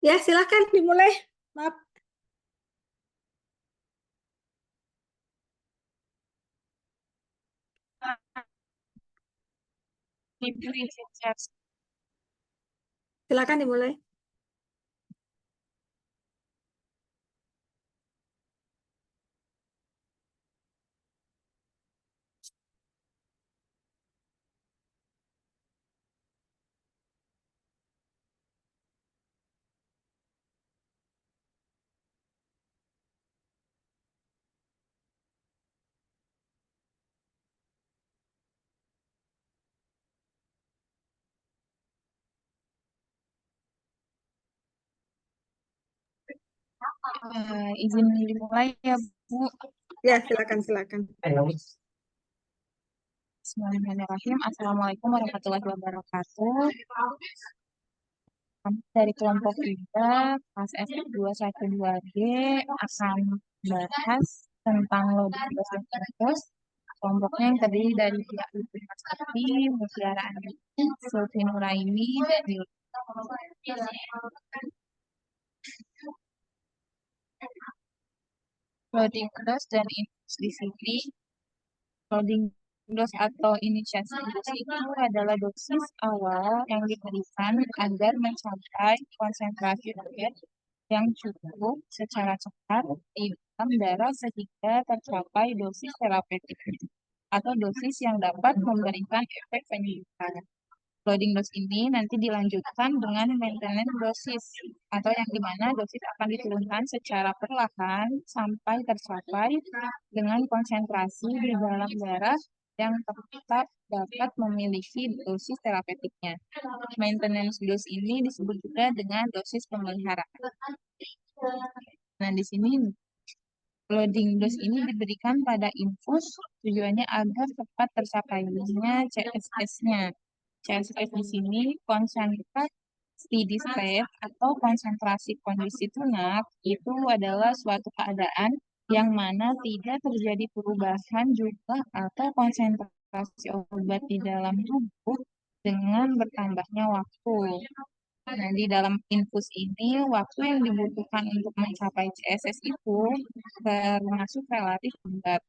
Ya, silakan dimulai. Maaf. Silakan dimulai. Izin dimulai ya, Bu. Ya, silakan. Bismillahirrahmanirrahim. Assalamualaikum warahmatullahi wabarakatuh. Kami dari kelompok 3, kelas SF212G akan membahas tentang loading dosen kampus. Kelompoknya yang terdiri dari pihak Mas Sakti, Mutiara Andi, Sulfi Nuraini, dan loading dos dan infus di sini. Loading dos atau inisiasi dos itu adalah dosis awal yang diberikan agar mencapai konsentrasi target yang cukup secara cepat di dalam darah sehingga tercapai dosis terapeutik atau dosis yang dapat memberikan efek penyembuhan. Loading dose ini nanti dilanjutkan dengan maintenance dosis atau yang dimana dosis akan diturunkan secara perlahan sampai tercapai dengan konsentrasi di dalam darah yang tetap dapat memiliki dosis terapeutiknya. Maintenance dose ini disebut juga dengan dosis pemeliharaan. Nah, di sini loading dose ini diberikan pada infus tujuannya agar cepat tercapainya CSS-nya. CSS di sini konsentrat steady state atau konsentrasi kondisi tunak itu adalah suatu keadaan yang mana tidak terjadi perubahan jumlah atau konsentrasi obat di dalam tubuh dengan bertambahnya waktu. Nah, di dalam infus ini, waktu yang dibutuhkan untuk mencapai CSS itu termasuk relatif lambat.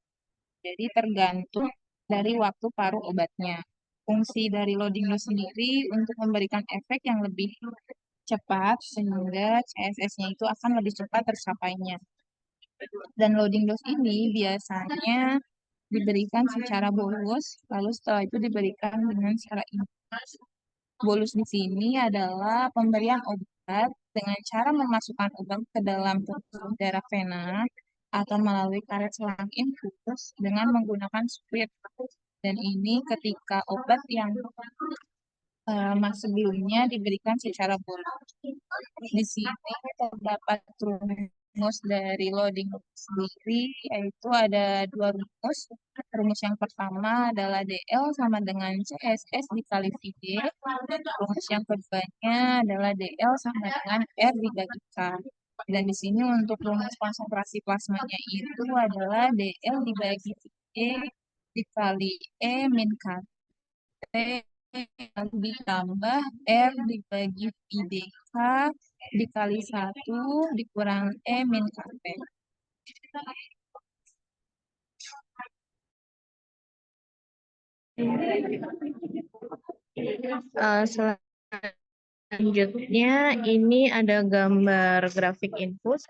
Jadi tergantung dari waktu paruh obatnya. Fungsi dari loading dose sendiri untuk memberikan efek yang lebih cepat sehingga CSS-nya itu akan lebih cepat tercapainya. Dan loading dose ini biasanya diberikan secara bolus, lalu setelah itu diberikan dengan secara infus. Bolus di sini adalah pemberian obat dengan cara memasukkan obat ke dalam tubuh darah vena atau melalui karet selang infus dengan menggunakan squirt. Dan ini ketika obat yang sebelumnya diberikan secara bolus. Di sini terdapat rumus dari loading sendiri, yaitu ada dua rumus. Rumus yang pertama adalah DL sama dengan CSS dikali VD. Rumus yang keduanya adalah DL sama dengan R dibagi K. Dan di sini untuk rumus konsentrasi plasmanya itu adalah DL dibagi VD dikali E min K T ditambah R dibagi IDK dikali 1 dikurang E min KT. Selanjutnya ini ada gambar grafik infus.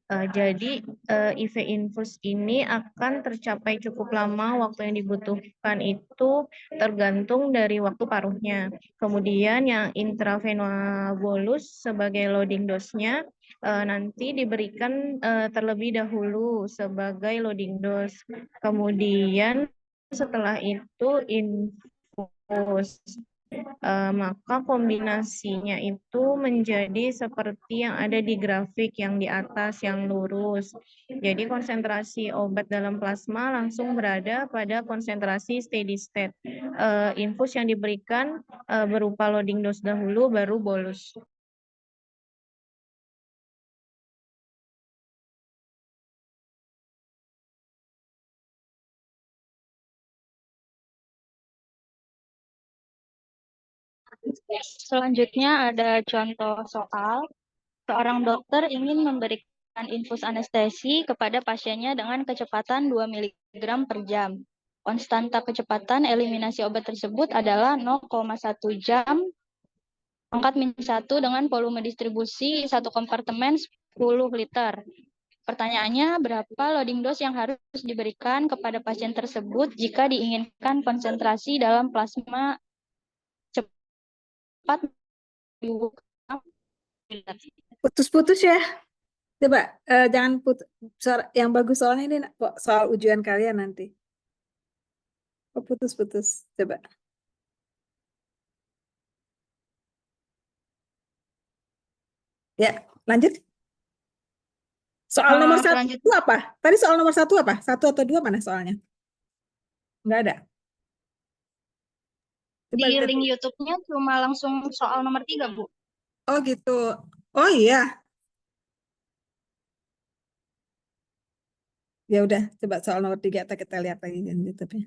Jadi IV infus ini akan tercapai cukup lama, waktu yang dibutuhkan itu tergantung dari waktu paruhnya. Kemudian yang intravenous sebagai loading dose-nya nanti diberikan terlebih dahulu sebagai loading dose. Kemudian setelah itu infus. Maka kombinasinya itu menjadi seperti yang ada di grafik yang di atas yang lurus. Jadi konsentrasi obat dalam plasma langsung berada pada konsentrasi steady state. Infus yang diberikan berupa loading dose dahulu baru bolus. Selanjutnya ada contoh soal. Seorang dokter ingin memberikan infus anestesi kepada pasiennya dengan kecepatan 2 mg per jam. Konstanta kecepatan eliminasi obat tersebut adalah 0,1 jam pangkat -1 dengan volume distribusi satu kompartemen 10 liter. Pertanyaannya, berapa loading dose yang harus diberikan kepada pasien tersebut jika diinginkan konsentrasi dalam plasma cepat Putus-putus ya. Coba jangan yang bagus soalnya ini soal ujian kalian nanti. Oh, putus-putus. Coba. Ya, lanjut. Soal nomor satu selanjutnya. apa? Tadi soal nomor 1 apa? 1 atau 2 mana soalnya? Enggak ada. Coba Di lihat. link YouTube-nya cuma langsung soal nomor 3, Bu. Oh gitu. Oh iya. Ya udah, coba soal nomor 3 kita lihat lagi di YouTube-nya.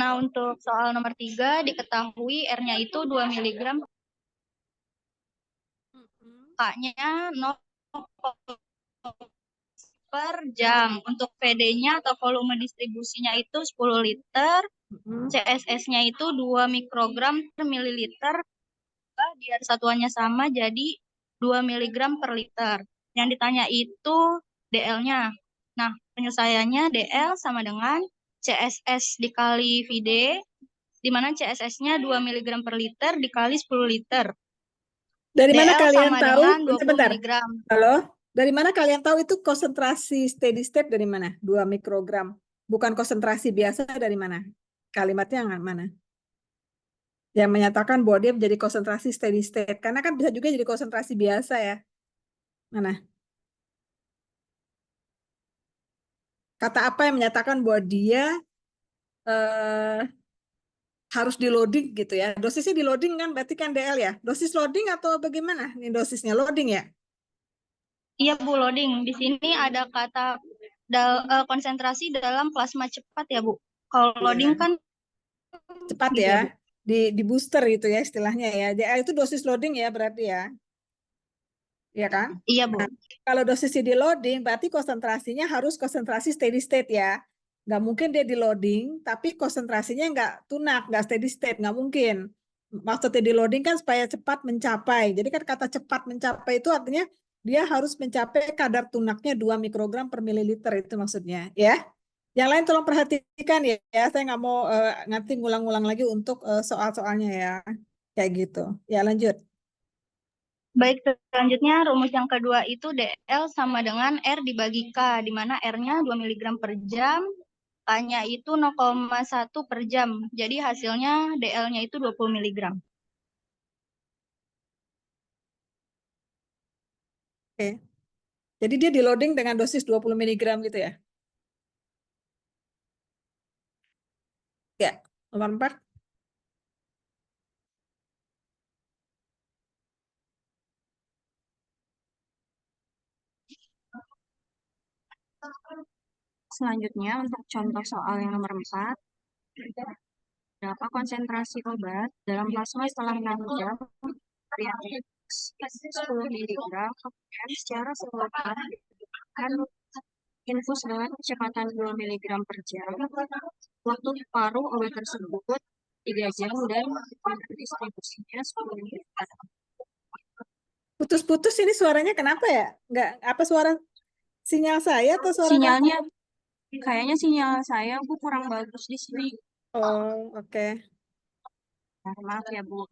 Nah, untuk soal nomor 3, diketahui R-nya itu 2 mg, K-nya 0 per jam. Untuk VD-nya atau volume distribusinya itu 10 liter, CSS-nya itu 2 mikrogram per mililiter, biar satuannya sama jadi 2 mg per liter. Yang ditanya itu DL-nya. Nah, penyelesaiannya DL sama dengan CSS dikali VD, di mana CSS-nya 2 mg per liter dikali 10 liter. Dari mana DL kalian sama tahu? dengan 20 Bentar. mg. Halo? Dari mana kalian tahu itu konsentrasi steady state dari mana? 2 mikrogram. Bukan konsentrasi biasa dari mana? Kalimatnya yang mana? Yang menyatakan bahwa dia menjadi konsentrasi steady state. Karena kan bisa juga jadi konsentrasi biasa ya. Mana? Kata apa yang menyatakan bahwa dia harus di loading gitu ya. Dosisnya di loading kan berarti kan DL ya. Dosis loading atau bagaimana? Ini dosisnya loading ya? Iya, Bu, loading. Di sini ada kata konsentrasi dalam plasma cepat ya, Bu. Kalau loading Iya. kan Cepat gitu ya. Bu. Di booster gitu ya istilahnya ya. DL itu dosis loading ya berarti ya. Iya kan? Iya, Bu. Nah, kalau dosisnya di loading berarti konsentrasinya harus konsentrasi steady state ya. Nggak mungkin dia di loading tapi konsentrasinya nggak tunak, nggak steady state, nggak mungkin. Maksudnya di loading kan supaya cepat mencapai. Jadi kan kata cepat mencapai itu artinya dia harus mencapai kadar tunaknya 2 mikrogram per mililiter itu maksudnya ya. Yang lain tolong perhatikan ya, saya nggak mau nanti ngulang-ngulang lagi untuk soal-soalnya ya. Kayak gitu. Ya lanjut. Baik, selanjutnya rumus yang kedua itu DL sama dengan R dibagi K, di mana R-nya 2 mg per jam, K-nya itu 0,1 per jam. Jadi hasilnya DL-nya itu 20 mg. Oke. Jadi dia di loading dengan dosis 20 mg gitu ya. Ya, nomor 4. Selanjutnya untuk contoh soal yang nomor 4, berapa konsentrasi obat dalam plasma setelah 6 jam yang 10 mg kemudian secara simultan akan infus dengan kecepatan 2 mg per jam. Waktu paruh obat tersebut 3 jam dan distribusinya 10 mg. Putus-putus ini suaranya kenapa ya? Nggak, apa suara sinyal saya atau suara Sinyalnya kayaknya sinyal saya Bu kurang bagus di sini. Oh, oke. Maaf ya Bu.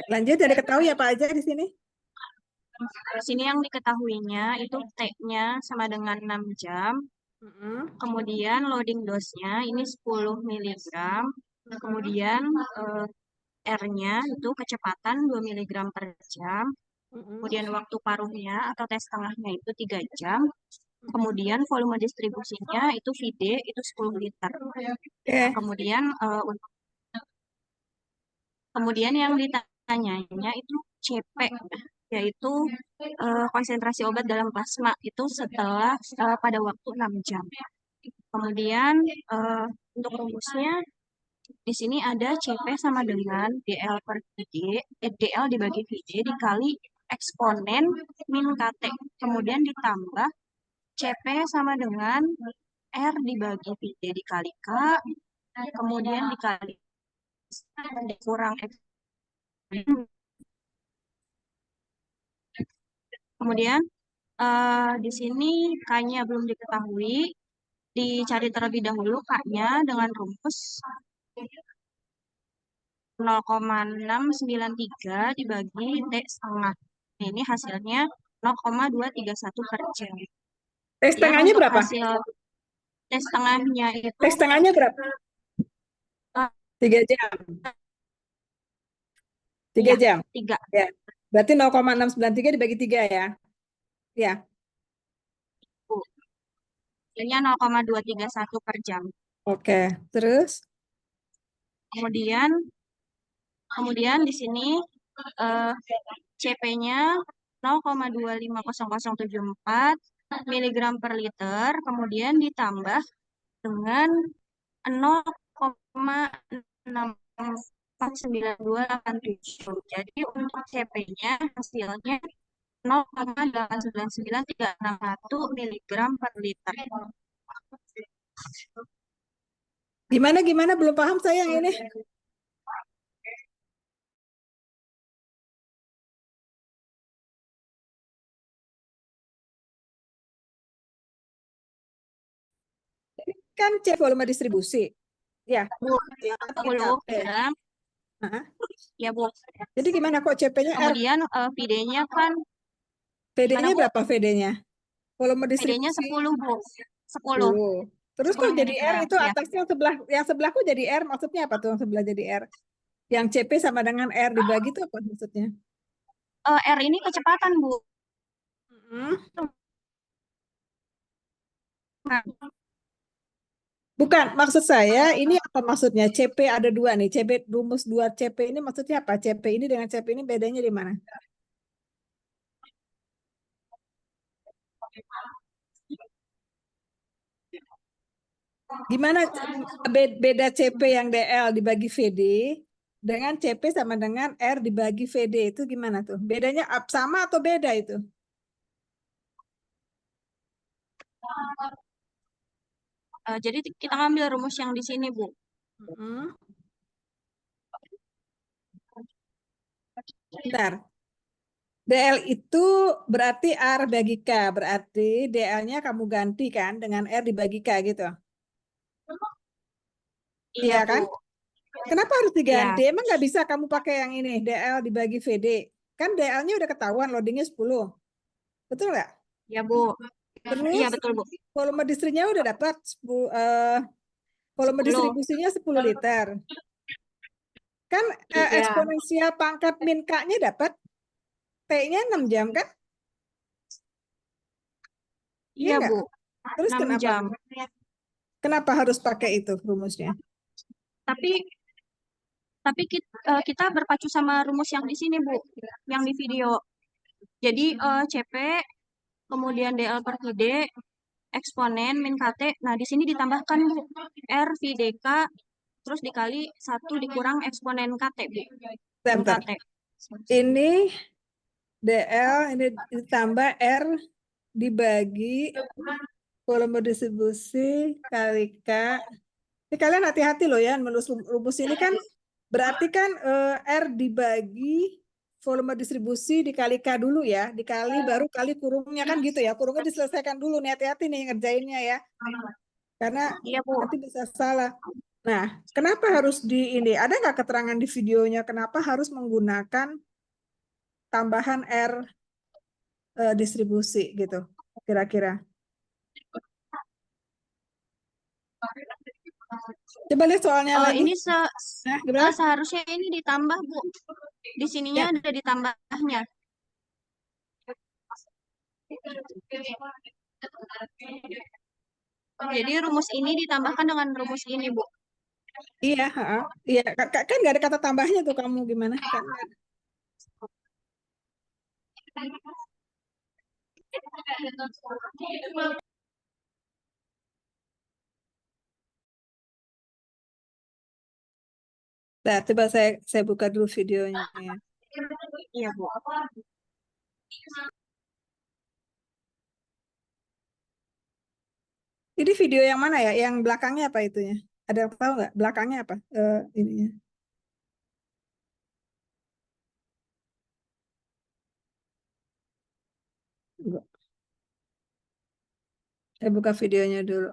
Lanjut, ada ketahui apa aja di sini? Di sini yang diketahuinya itu T-nya sama dengan 6 jam. Kemudian loading dose-nya ini 10 mg. Kemudian R-nya itu kecepatan 2 mg per jam. Kemudian waktu paruhnya atau tes tengahnya itu 3 jam. Kemudian volume distribusinya itu VD itu 10 liter. Nah, kemudian yang ditanyanya itu CP, yaitu konsentrasi obat dalam plasma itu setelah pada waktu 6 jam. kemudian untuk rumusnya di sini ada CP sama dengan DL per VD, DL dibagi VD dikali eksponen min KT. Kemudian ditambah CP sama dengan R dibagi VD dikali K, kemudian dikali kurang X. Kemudian di sini K-nya belum diketahui, dicari terlebih dahulu K-nya dengan rumus 0,693 dibagi T setengah. Ini hasilnya 0,231 per jam. T Kemudian setengahnya untuk berapa? hasil T setengahnya itu T setengahnya berapa? 3 jam. 3 ya, jam. 3. Ya. Berarti 0,693 dibagi 3 ya. Ya. Hasilnya 0,231 per jam. Oke. Terus Kemudian di sini CP-nya 0,250074 miligram per liter, kemudian ditambah dengan 0,649287. Jadi untuk CP-nya hasilnya 0,899361 miligram per liter. gimana belum paham saya yang ini. Kan C volume distribusi. Ya. Bu, 40 gram. Hah? Ya, Bu. Jadi gimana kok CP-nya R? Kemudian VD-nya kan VD-nya Bu? berapa VD-nya? Volume VD-nya distribusi 10, Bu. 10. 10. Terus kok 10 jadi R miligram, itu ya. atasnya yang sebelah kok jadi R? Maksudnya apa tuh yang sebelah jadi R? Yang CP sama dengan R dibagi itu apa maksudnya? R ini kecepatan, Bu. Nah, Bukan, maksud saya ini apa maksudnya? CP ada 2 nih. CP rumus 2 CP ini maksudnya apa? CP ini dengan CP ini bedanya di mana? Gimana beda CP yang DL dibagi VD dengan CP sama dengan R dibagi VD itu gimana tuh? Bedanya sama atau beda itu? jadi kita ngambil rumus yang di sini, Bu. Bentar. DL itu berarti R bagi K. Berarti DL-nya kamu ganti kan dengan R dibagi K gitu. Iya kan? Bu. Kenapa harus diganti? Ya. Emang nggak bisa kamu pakai yang ini, DL dibagi VD? Kan DL-nya udah ketahuan loadingnya 10. Betul nggak? Ya, Bu. Terus Iya, betul, Bu. volume distrinya udah dapat volume 10. distribusinya 10 liter. Kan Iya. eksponensial pangkat min K-nya dapat. T-nya 6 jam kan? Iya, nggak? Bu. Terus 6 kenapa? jam. Kenapa harus pakai itu rumusnya? Tapi kita berpacu sama rumus yang di sini, Bu, yang di video. Jadi CP, kemudian DL per VD, eksponen min KT. Nah, di sini ditambahkan, Bu, R VDK, terus dikali 1 dikurang eksponen KT, Bu. Bentar. KT. Ini DL, ini ditambah R dibagi volume distribusi kali K. Ini kalian hati-hati loh ya, menulis rumus ini kan berarti kan R dibagi volume distribusi dikali K dulu ya, dikali baru kali kurungnya kan gitu ya, kurungnya diselesaikan dulu nih, hati-hati nih ngerjainnya ya, karena Iya, Bu. nanti bisa salah. Nah, kenapa harus di ini? Ada nggak keterangan di videonya kenapa harus menggunakan tambahan R distribusi gitu, kira-kira? Coba lihat soalnya lagi. Ini Gimana? seharusnya ini ditambah, Bu. Di sininya Ya. ada ditambahnya. Jadi rumus ini ditambahkan dengan rumus ini, Bu. Iya, iya. Kan nggak ada kata tambahnya tuh kamu gimana? Kan nggak ada. Nah, coba saya buka dulu videonya. Iya, Bu. Ini video yang mana ya? Yang belakangnya apa itunya? Ada yang tahu nggak? Belakangnya apa? Ininya. Enggak. Saya buka videonya dulu.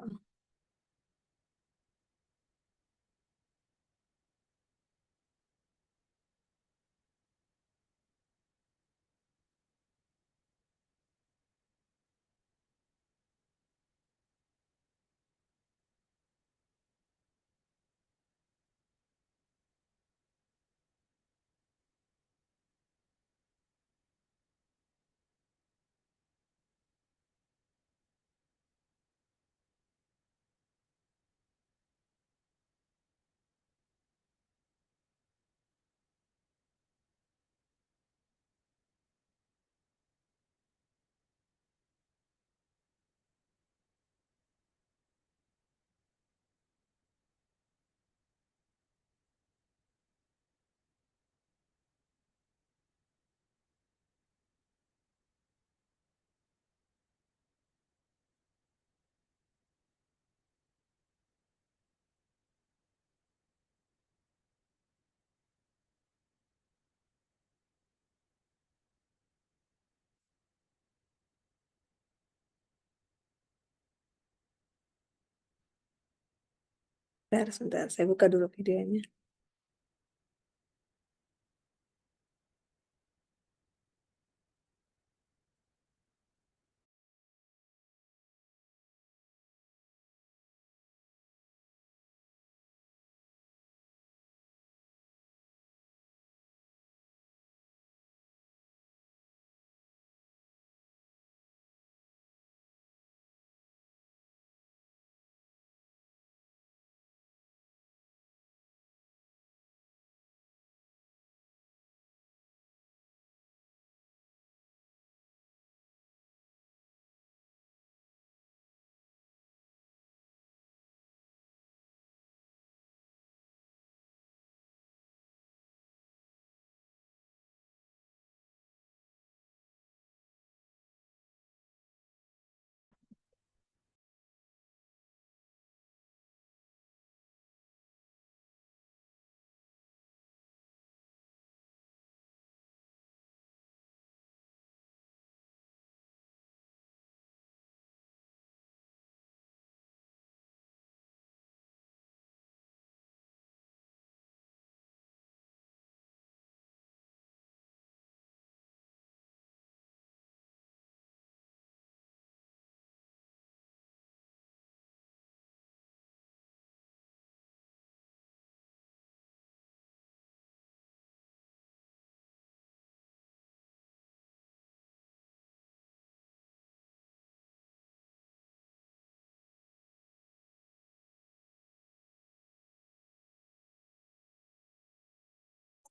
Sebentar, saya buka dulu videonya.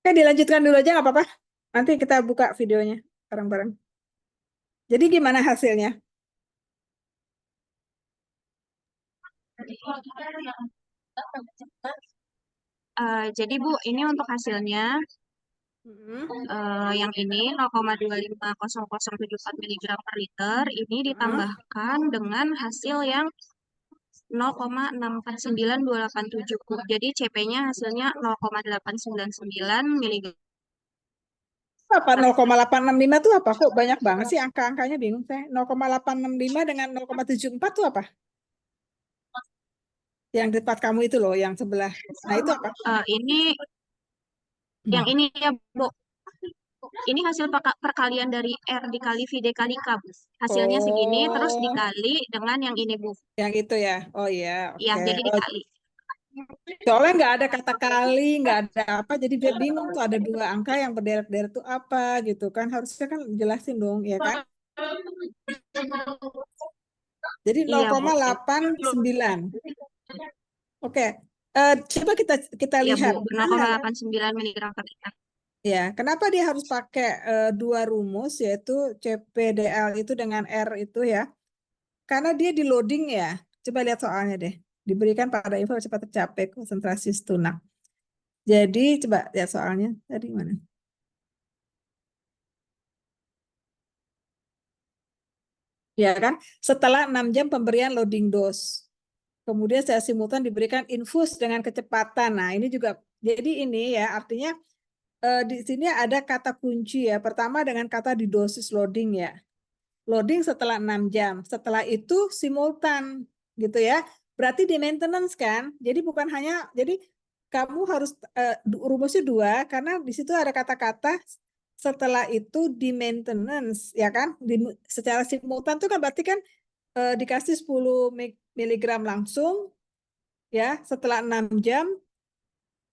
Oke, dilanjutkan dulu aja nggak apa-apa. Nanti kita buka videonya bareng-bareng. Jadi gimana hasilnya? Jadi Bu, ini untuk hasilnya yang ini 0,25074 mg per liter ini ditambahkan dengan hasil yang 0,649287. Jadi CP-nya hasilnya 0,899 mg. Apa 0,865 itu apa? Kok banyak banget sih angka-angkanya, bingung saya. 0,865 dengan 0,74 itu apa? Yang di tempat kamu itu loh, yang sebelah. Nah, itu apa? Ini yang ini ya, Bu. Ini hasil perkalian dari R dikali V dikali K, Bu. Hasilnya segini, terus dikali dengan yang ini, Bu. Yang itu ya? Oh iya, Ya, oke. jadi Oh, dikali. soalnya nggak ada kata kali, nggak ada apa, jadi dia bingung tuh ada dua angka yang berderet-deret tuh apa gitu kan. Harusnya kan jelasin dong, ya kan? Jadi Iya, Bu. 0,89. Oke. Coba kita Iya, lihat. Bu. 0,89 mg per liter. Ya, kenapa dia harus pakai dua rumus, yaitu CPDL itu dengan R itu ya? Karena dia di loading ya. Coba lihat soalnya deh. Diberikan pada info cepat tercapai konsentrasi tunak. Jadi coba ya soalnya tadi mana? Ya kan? Setelah 6 jam pemberian loading dose. Kemudian secara simultan diberikan infus dengan kecepatan. Nah, ini juga jadi ini ya artinya di sini ada kata kunci ya. Pertama dengan kata di dosis loading ya. Loading setelah 6 jam. Setelah itu simultan gitu ya. Berarti di maintenance kan. Jadi bukan hanya jadi kamu harus rumusnya 2 karena di situ ada kata-kata setelah itu di maintenance ya kan. Secara simultan itu kan berarti kan dikasih 10 miligram langsung ya setelah 6 jam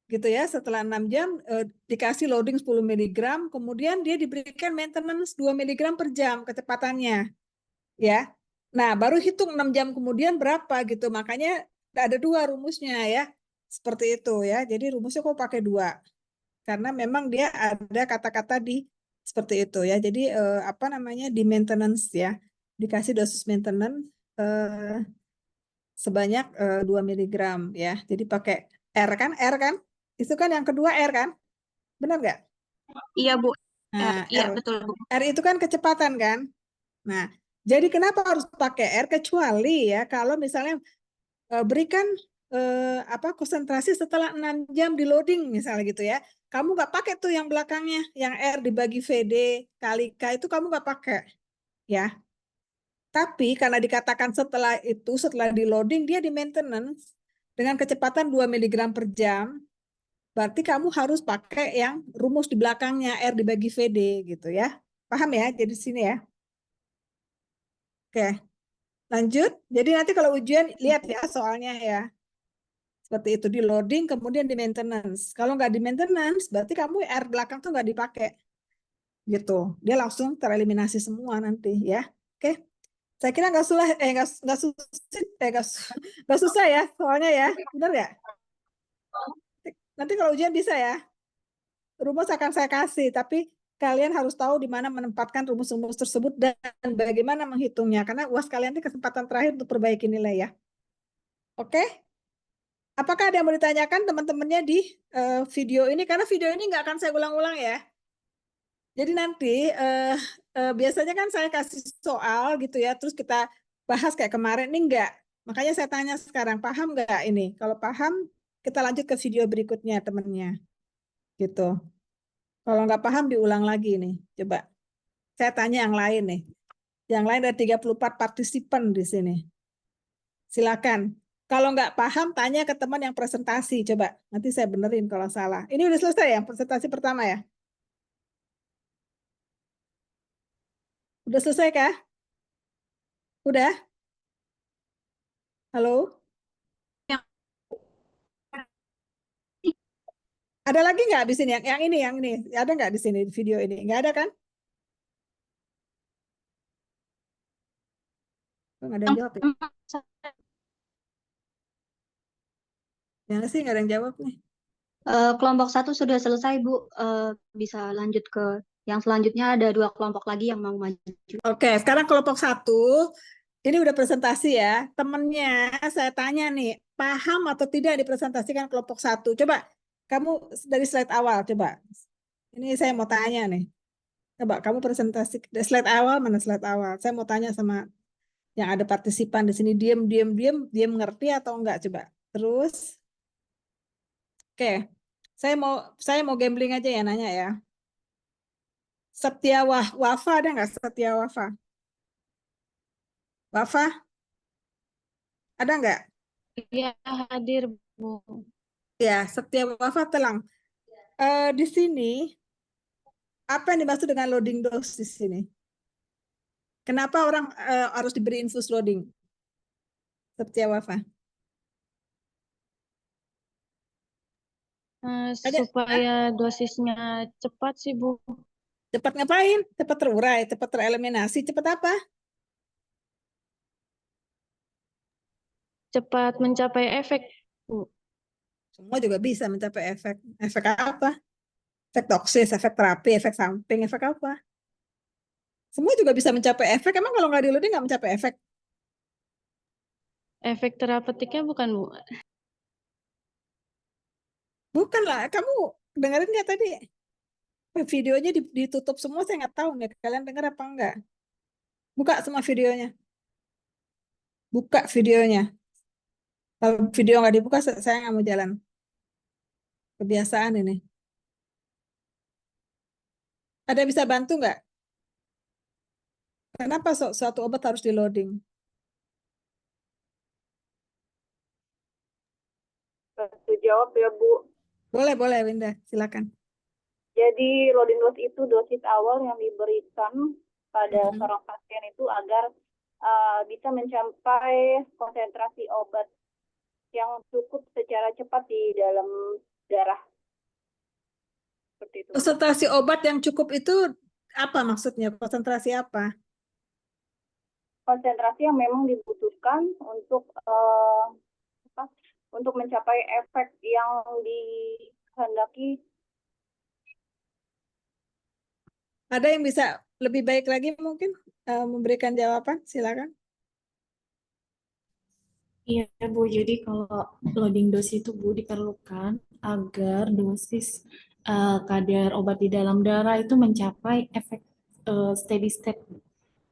gitu ya, setelah 6 jam dikasih loading 10 miligram, kemudian dia diberikan maintenance 2 miligram per jam kecepatannya ya. Nah, baru hitung 6 jam kemudian berapa gitu. Makanya ada 2 rumusnya ya. Seperti itu ya. Jadi rumusnya kok pakai 2. Karena memang dia ada kata-kata di seperti itu ya. Jadi apa namanya di maintenance ya. Dikasih dosis maintenance sebanyak 2 miligram ya. Jadi pakai R kan? R kan? Itu kan yang kedua R kan? Benar nggak? Iya, Bu. Nah, Iya, R. betul, Bu. R itu kan kecepatan kan? Nah, jadi kenapa harus pakai R kecuali ya kalau misalnya berikan apa konsentrasi setelah 6 jam di loading misalnya gitu ya. Kamu nggak pakai tuh yang belakangnya, yang R dibagi VD kali K itu kamu nggak pakai ya. Tapi karena dikatakan setelah itu, setelah di loading, dia di maintenance dengan kecepatan 2 mg per jam, berarti kamu harus pakai yang rumus di belakangnya, R dibagi VD gitu ya. Paham ya? Jadi sini ya. Oke, lanjut. Jadi nanti kalau ujian, lihat ya soalnya ya. Seperti itu, di loading, kemudian di maintenance. Kalau nggak di maintenance, berarti kamu R belakang tuh nggak dipakai. Gitu. Dia langsung tereliminasi semua nanti ya. Oke. Saya kira nggak susah, nggak susah ya, soalnya ya, benar nggak? Nanti kalau ujian bisa ya, rumus akan saya kasih, tapi kalian harus tahu di mana menempatkan rumus-rumus tersebut dan bagaimana menghitungnya, karena UAS kalian ini kesempatan terakhir untuk perbaiki nilai ya. Oke? Apakah ada yang mau ditanyakan teman-temannya di video ini? Karena video ini nggak akan saya ulang-ulang ya. Jadi nanti biasanya kan saya kasih soal gitu ya, terus kita bahas kayak kemarin, ini enggak. Makanya saya tanya sekarang, paham nggak ini? Kalau paham, kita lanjut ke video berikutnya temennya. Gitu. Kalau nggak paham, diulang lagi nih. Coba. Saya tanya yang lain nih. Yang lain ada 34 partisipan di sini. Silakan. Kalau nggak paham, tanya ke teman yang presentasi. Coba. Nanti saya benerin kalau salah. Ini udah selesai ya, presentasi pertama ya? Udah selesai kah? Udah? Halo? Ada lagi nggak di sini yang ini ada nggak di sini di video ini? Nggak ada kan? Oh, nggak ada yang jawab ya? Yang sih nggak ada yang jawab nih. Kelompok 1 sudah selesai, Bu. Bisa lanjut ke yang selanjutnya, ada 2 kelompok lagi yang mau maju. Oke, sekarang kelompok 1. Ini udah presentasi ya. Temennya saya tanya nih, paham atau tidak dipresentasikan kelompok 1? Coba kamu dari slide awal, coba. Ini saya mau tanya nih. Coba kamu presentasi slide awal, mana slide awal? Saya mau tanya sama yang ada partisipan di sini, diam ngerti atau enggak? Coba. Terus, oke, saya mau gambling aja ya nanya ya. Setia Wafa ada nggak Setia Wafa? Wafa? Ada nggak? Iya, hadir, Bu. Ya, Setia Wafa Telang. Di sini, apa yang dimaksud dengan loading dose di sini? Kenapa orang harus diberi infus loading? Setia Wafa. Supaya dosisnya cepat sih, Bu. Cepat ngapain? Cepat terurai, cepat tereliminasi, cepat apa? Cepat mencapai efek, Bu. Semua juga bisa mencapai efek. Efek apa? Efek toksis, efek terapi, efek samping, efek apa? Semua juga bisa mencapai efek. Emang kalau nggak di loading nggak mencapai efek? Efek terapeutiknya bukan, Bu. Bukan lah, kamu dengerin nggak tadi? Videonya ditutup semua, saya nggak tahu nih kalian dengar apa enggak. Buka semua videonya. Buka videonya. Kalau video nggak dibuka, saya nggak mau jalan. Kebiasaan ini. Ada yang bisa bantu nggak? Kenapa suatu obat harus di loading? Bantu jawab ya, Bu. Boleh, Winda. Silakan. Jadi loading dose itu dosis awal yang diberikan pada seorang pasien itu agar bisa mencapai konsentrasi obat yang cukup secara cepat di dalam darah. Seperti itu. Konsentrasi obat yang cukup itu apa maksudnya? Konsentrasi apa? Konsentrasi yang memang dibutuhkan untuk untuk mencapai efek yang dikehendaki. Ada yang bisa lebih baik lagi mungkin memberikan jawaban? Silakan. Iya, Bu. Jadi kalau loading dose itu, Bu, diperlukan agar dosis kadar obat di dalam darah itu mencapai efek steady state.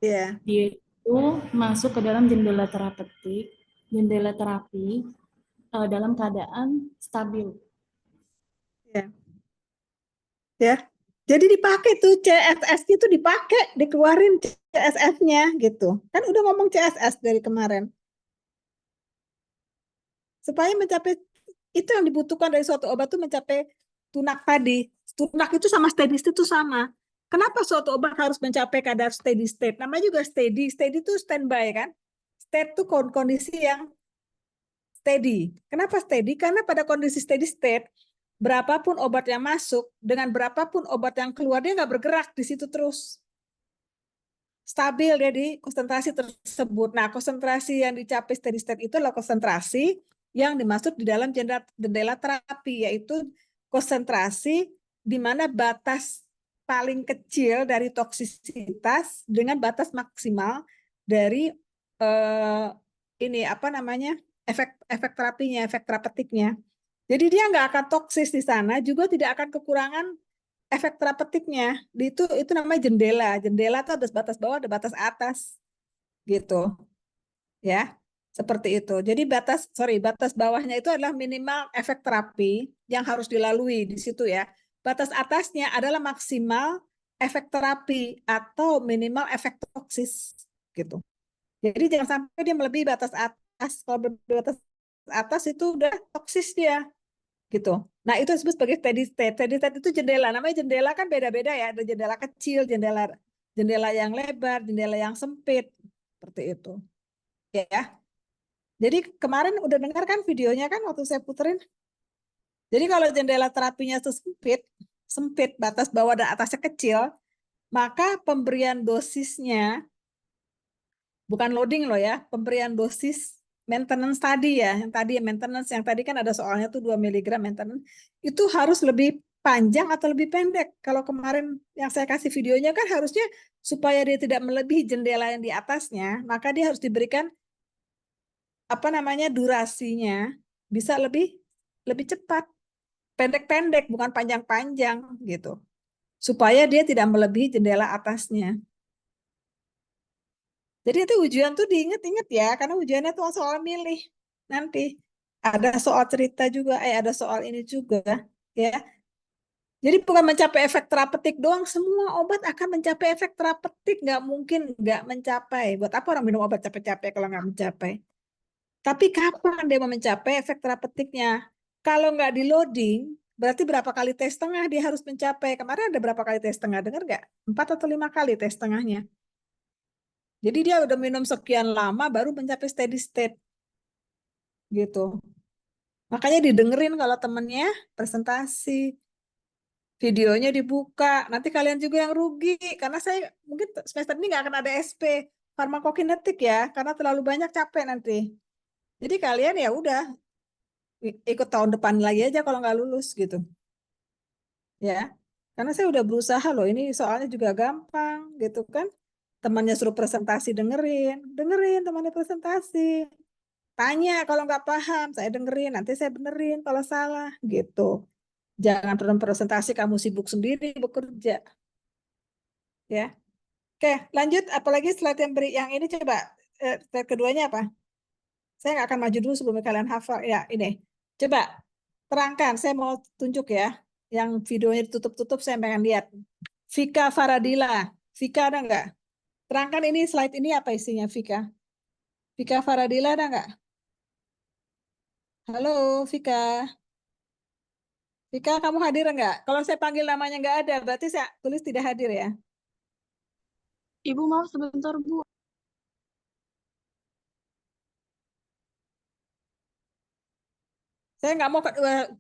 Iya. Dia itu masuk ke dalam jendela terapeutik, jendela terapi dalam keadaan stabil. Ya. Ya. Jadi dipakai tuh CSS itu dipakai, dikeluarin CSF-nya gitu. Kan udah ngomong CSS dari kemarin. Supaya mencapai itu yang dibutuhkan dari suatu obat tuh mencapai tunak tadi. Tunak itu sama steady state itu sama. Kenapa suatu obat harus mencapai kadar steady state? Namanya juga steady. Steady itu standby kan? State itu kondisi yang steady. Kenapa steady? Karena pada kondisi steady state, berapapun obat yang masuk, dengan berapapun obat yang keluar, dia nggak bergerak di situ terus. Stabil dia di konsentrasi tersebut. Nah, konsentrasi yang dicapai steady state itu adalah konsentrasi yang dimaksud di dalam jendela terapi, yaitu konsentrasi di mana batas paling kecil dari toksisitas dengan batas maksimal dari ini apa namanya efek terapinya, efek terapeutiknya. Jadi dia nggak akan toksis di sana, juga tidak akan kekurangan efek terapeutiknya. Itu namanya jendela. Jendela itu ada batas bawah, ada batas atas, gitu, ya, seperti itu. Jadi batas bawahnya itu adalah minimal efek terapi yang harus dilalui di situ ya. Batas atasnya adalah maksimal efek terapi atau minimal efek toksis, gitu. Jadi jangan sampai dia melebihi batas atas. Kalau batas atas itu udah toksis dia, gitu. Nah, itu disebut sebagai steady state. Steady state itu jendela. Namanya jendela kan beda-beda ya. Ada jendela kecil, jendela yang lebar, jendela yang sempit, seperti itu. Ya. Jadi kemarin udah dengar kan videonya kan waktu saya puterin. Jadi kalau jendela terapinya itu sempit, batas bawah dan atasnya kecil, maka pemberian dosisnya bukan loading loh ya, pemberian dosis maintenance tadi ya, yang tadi kan ada soalnya tuh 2 mg maintenance, itu harus lebih panjang atau lebih pendek. Kalau kemarin yang saya kasih videonya kan harusnya supaya dia tidak melebihi jendela yang di atasnya, maka dia harus diberikan apa namanya durasinya bisa lebih cepat, pendek-pendek bukan panjang-panjang gitu. Supaya dia tidak melebihi jendela atasnya. Jadi itu ujian tuh diinget-inget ya, karena ujiannya tuh soal milih. Nanti ada soal cerita juga, ada soal ini juga, ya. Jadi bukan mencapai efek terapeutik doang, semua obat akan mencapai efek terapeutik, nggak mungkin nggak mencapai. Buat apa orang minum obat capek-capek kalau nggak mencapai? Tapi kapan dia mau mencapai efek terapeutiknya? Kalau nggak di loading, berarti berapa kali tes setengah dia harus mencapai? Kemarin ada berapa kali tes setengah? Dengar nggak? 4 atau 5 kali tes setengahnya. Jadi dia udah minum sekian lama baru mencapai steady state. Gitu. Makanya didengerin kalau temennya presentasi. Videonya dibuka. Nanti kalian juga yang rugi. Karena saya mungkin semester ini nggak akan ada SP farmakokinetik ya. Karena terlalu banyak capek nanti. Jadi kalian ya udah ikut tahun depan lagi aja kalau nggak lulus gitu. Ya. Karena saya udah berusaha loh. Ini soalnya juga gampang gitu kan. Temannya suruh presentasi, dengerin temannya presentasi. Tanya kalau nggak paham, saya dengerin, nanti saya benerin kalau salah, gitu. Jangan presentasi kamu sibuk sendiri bekerja. Ya. Oke, lanjut. Apalagi slide yang ini coba slide keduanya apa? Saya nggak akan maju dulu sebelum kalian hafal. Ya, ini. Coba terangkan. Saya mau tunjuk ya. Yang videonya ditutup-tutup saya pengen lihat. Vika Faradila. Vika ada nggak? Terangkan ini slide ini apa isinya Vika? Vika Faradila ada nggak? Halo Vika. Vika kamu hadir nggak? Kalau saya panggil namanya nggak ada, berarti saya tulis tidak hadir ya. Ibu maaf sebentar, Bu. Saya nggak mau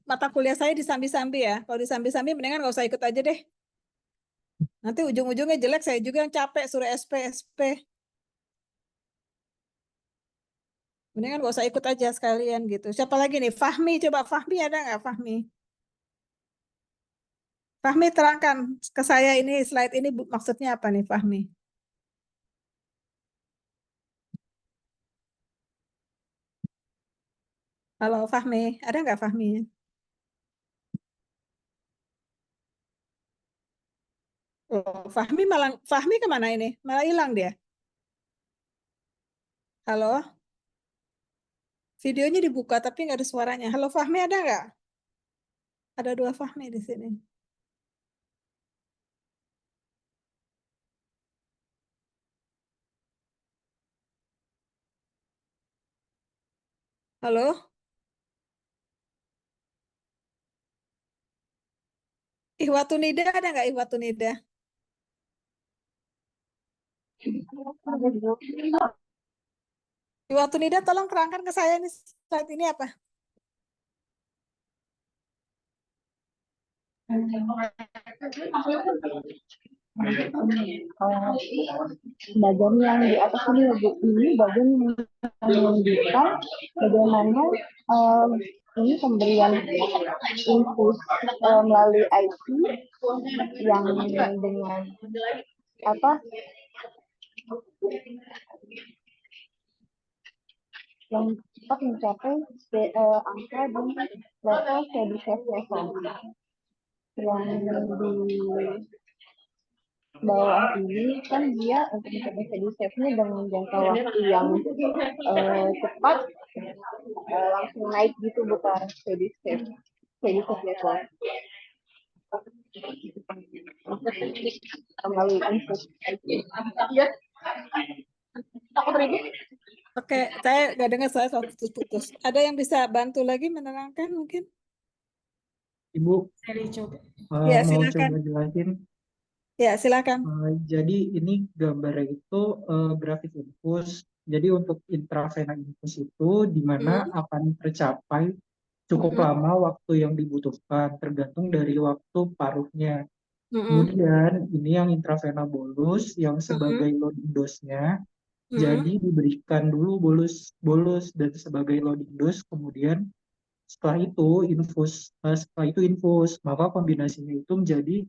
mata kuliah saya disambi-sambi ya. Kalau disambi-sambi mendingan nggak usah ikut aja deh. Nanti ujung-ujungnya jelek, saya juga yang capek suruh SP, SP. Mendingan nggak usah ikut aja sekalian gitu. Siapa lagi nih? Fahmi, coba Fahmi ada nggak Fahmi? Fahmi terangkan ke saya ini slide ini maksudnya apa nih Fahmi? Halo Fahmi, ada nggak Fahmi? Oh, Fahmi kemana ini? Malah hilang dia. Halo, videonya dibuka tapi nggak ada suaranya. Halo Fahmi ada nggak? Ada dua Fahmi di sini. Halo, Ihwatunida ada nggak Ihwatunida? Ihwatunida tolong terangkan ke saya ini slide ini apa? Bagian yang di atas ini, Bu, ini bagian yang menunjukkan bagaimana ini pemberian infus melalui IT yang dengan apa yang cepat mencapai angka di level steady state level. Yang di bawah ini kan dia untuk mencapai steady state-nya dengan jangka waktu yang cepat langsung naik gitu, bukan steady state level melalui input. Oke, saya nggak dengar, saya putus-putus. Ada yang bisa bantu lagi menerangkan mungkin? Ibu, Saya coba. Ya, mau silakan. coba jelasin. Ya, silakan. Jadi ini gambarnya itu grafik infus. Jadi untuk intravena infus itu di mana akan tercapai cukup lama waktu yang dibutuhkan, tergantung dari waktu paruhnya. Kemudian ini yang intravena bolus yang sebagai loading dose-nya. Jadi diberikan dulu bolus dan sebagai loading dose, kemudian setelah itu infus, maka kombinasinya itu menjadi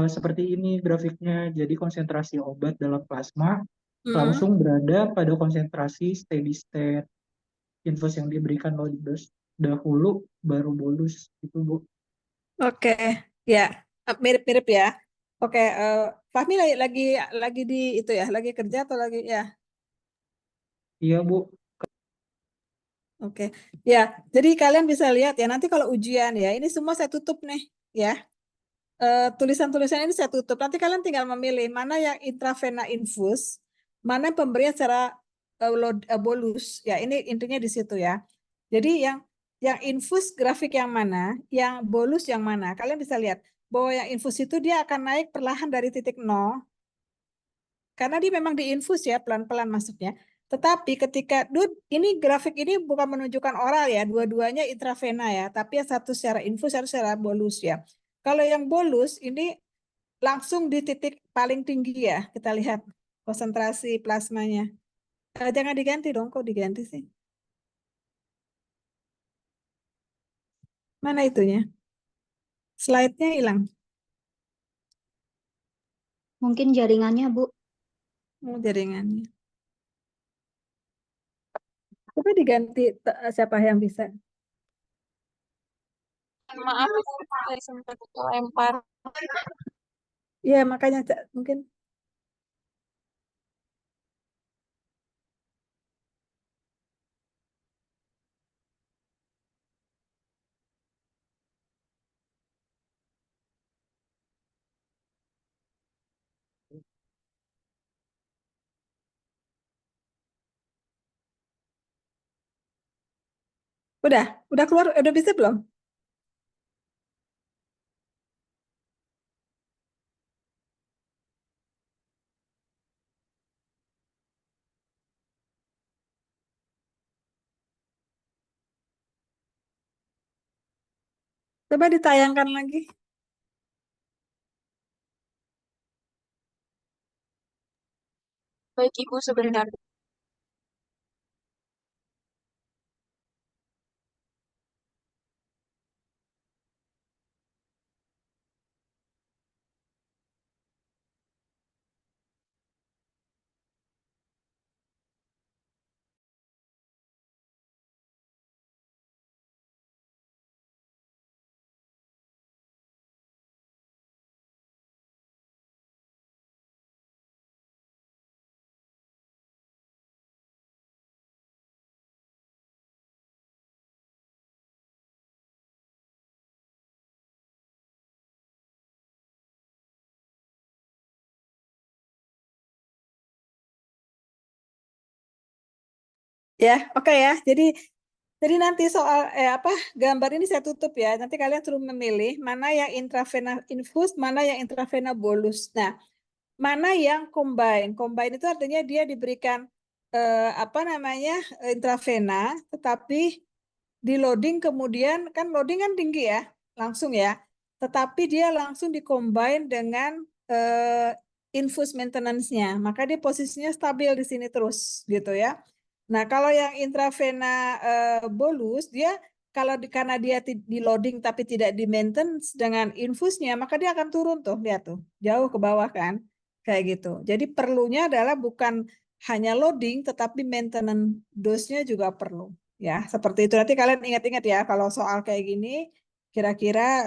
seperti ini grafiknya. Jadi konsentrasi obat dalam plasma langsung berada pada konsentrasi steady state. Infus yang diberikan loading dose dahulu baru bolus itu, Bu. Oke, ya, mirip-mirip ya. Oke, Fahmi lagi di itu ya, lagi kerja atau lagi ya? Iya, Bu. Oke, ya. Jadi kalian bisa lihat ya. Nanti kalau ujian ya, ini semua saya tutup nih, ya. Tulisan-tulisan ini saya tutup. Nanti kalian tinggal memilih mana yang intravena infus, mana yang pemberian secara bolus. Ya, ini intinya di situ ya. Jadi yang infus grafik yang mana, yang bolus yang mana. Kalian bisa lihat bahwa yang infus itu dia akan naik perlahan dari titik 0, karena dia memang diinfus ya, pelan-pelan masuknya. Tetapi ketika ini grafik ini bukan menunjukkan oral ya, dua-duanya intravena ya, tapi yang satu secara infus, satu secara bolus ya. Kalau yang bolus ini langsung di titik paling tinggi ya, kita lihat konsentrasi plasmanya. Jangan diganti dong, kok diganti sih? Mana itunya? Slide-nya hilang. Mungkin jaringannya, Bu. Jaringannya. Coba diganti, siapa yang bisa? Maaf, dari sempat lempar. Iya, makanya mungkin. Udah keluar, udah bisa belum? Coba ditayangkan lagi. Baik Ibu, sebentar. Ya, oke ya. Jadi nanti soal apa gambar ini saya tutup ya. Nanti kalian suruh memilih mana yang intravena infus, mana yang intravena bolus. Nah, mana yang combine? Combine itu artinya dia diberikan apa namanya intravena, tetapi di loading kemudian kan loading kan tinggi ya, langsung ya. Tetapi dia langsung dikombine dengan infus maintenance-nya. Maka dia posisinya stabil di sini terus gitu ya. Nah, kalau yang intravena bolus dia kalau karena dia di loading tapi tidak di maintenance dengan infusnya, maka dia akan turun tuh, lihat tuh, jauh ke bawah kan. Kayak gitu. Jadi perlunya adalah bukan hanya loading tetapi maintenance dose-nya juga perlu. Ya, seperti itu. Nanti kalian ingat-ingat ya, kalau soal kayak gini, kira-kira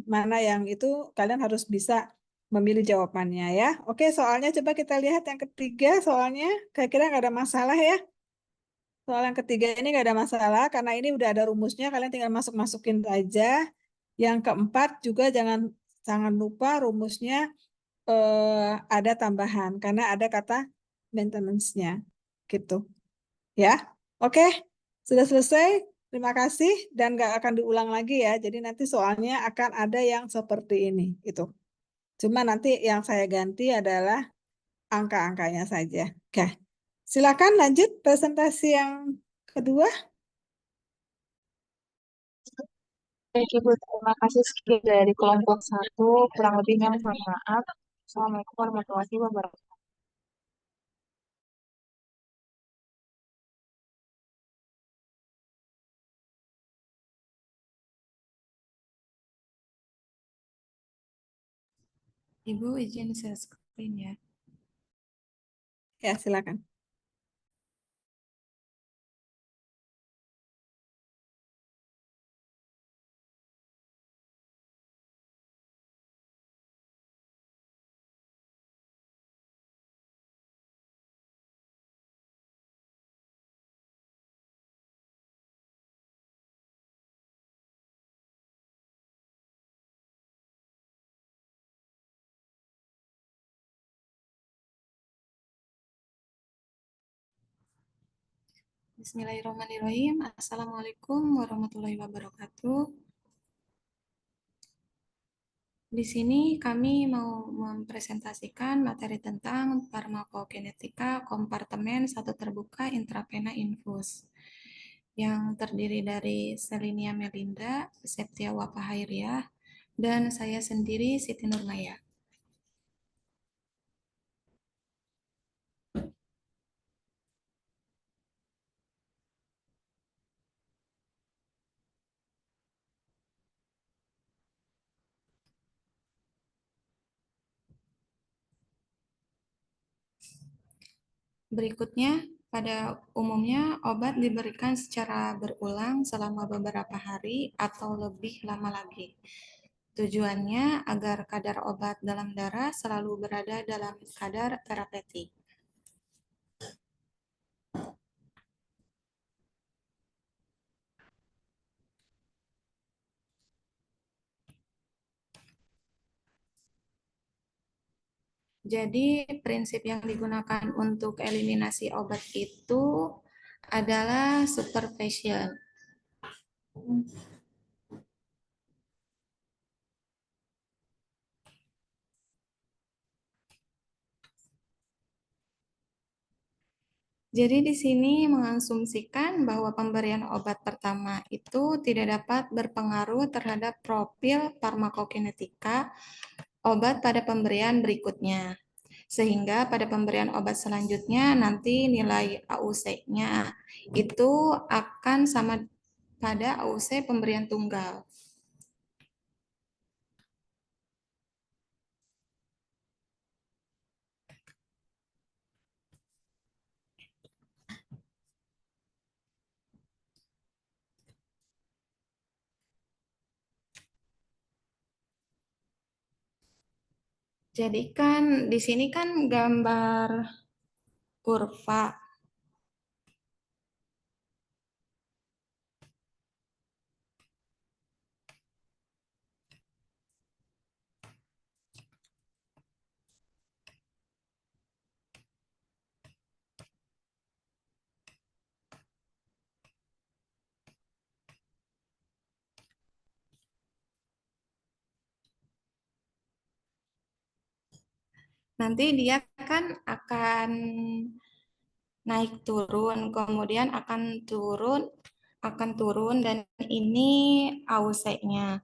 mana yang itu kalian harus bisa memilih jawabannya ya. Oke, soalnya coba kita lihat yang ketiga, soalnya kira-kira nggak ada masalah ya. Soal yang ketiga ini nggak ada masalah, karena ini udah ada rumusnya, kalian tinggal masuk-masukin aja. Yang keempat juga jangan lupa rumusnya ada tambahan, karena ada kata maintenance-nya. Gitu. Ya, oke. Sudah selesai. Terima kasih dan nggak akan diulang lagi ya. Jadi nanti soalnya akan ada yang seperti ini. Itu. Cuma nanti yang saya ganti adalah angka-angkanya saja. Oke. Silakan lanjut presentasi yang kedua. Baik Ibu, terima kasih sekian dari kelompok 1. Kurang lebihnya mohon maaf. Assalamualaikum warahmatullahi wabarakatuh. Ibu izin share screen ya. Ya, silakan. Bismillahirrahmanirrahim. Assalamualaikum warahmatullahi wabarakatuh. Di sini kami mau mempresentasikan materi tentang farmakokinetika kompartemen satu terbuka intravena infus yang terdiri dari Selinia Melinda, Septia Wapahairiah, dan saya sendiri Siti Nurmaya. Berikutnya, Pada umumnya, obat diberikan secara berulang selama beberapa hari atau lebih lama lagi. Tujuannya agar kadar obat dalam darah selalu berada dalam kadar terapeutik. Jadi prinsip yang digunakan untuk eliminasi obat itu adalah supervision. Jadi di sini mengasumsikan bahwa pemberian obat pertama itu tidak dapat berpengaruh terhadap profil farmakokinetika obat pada pemberian berikutnya. Sehingga pada pemberian obat selanjutnya nanti nilai AUC-nya itu akan sama pada AUC pemberian tunggal. Jadi kan di sini kan gambar kurva. Nanti dia kan akan naik turun, kemudian akan turun dan ini AUC-nya.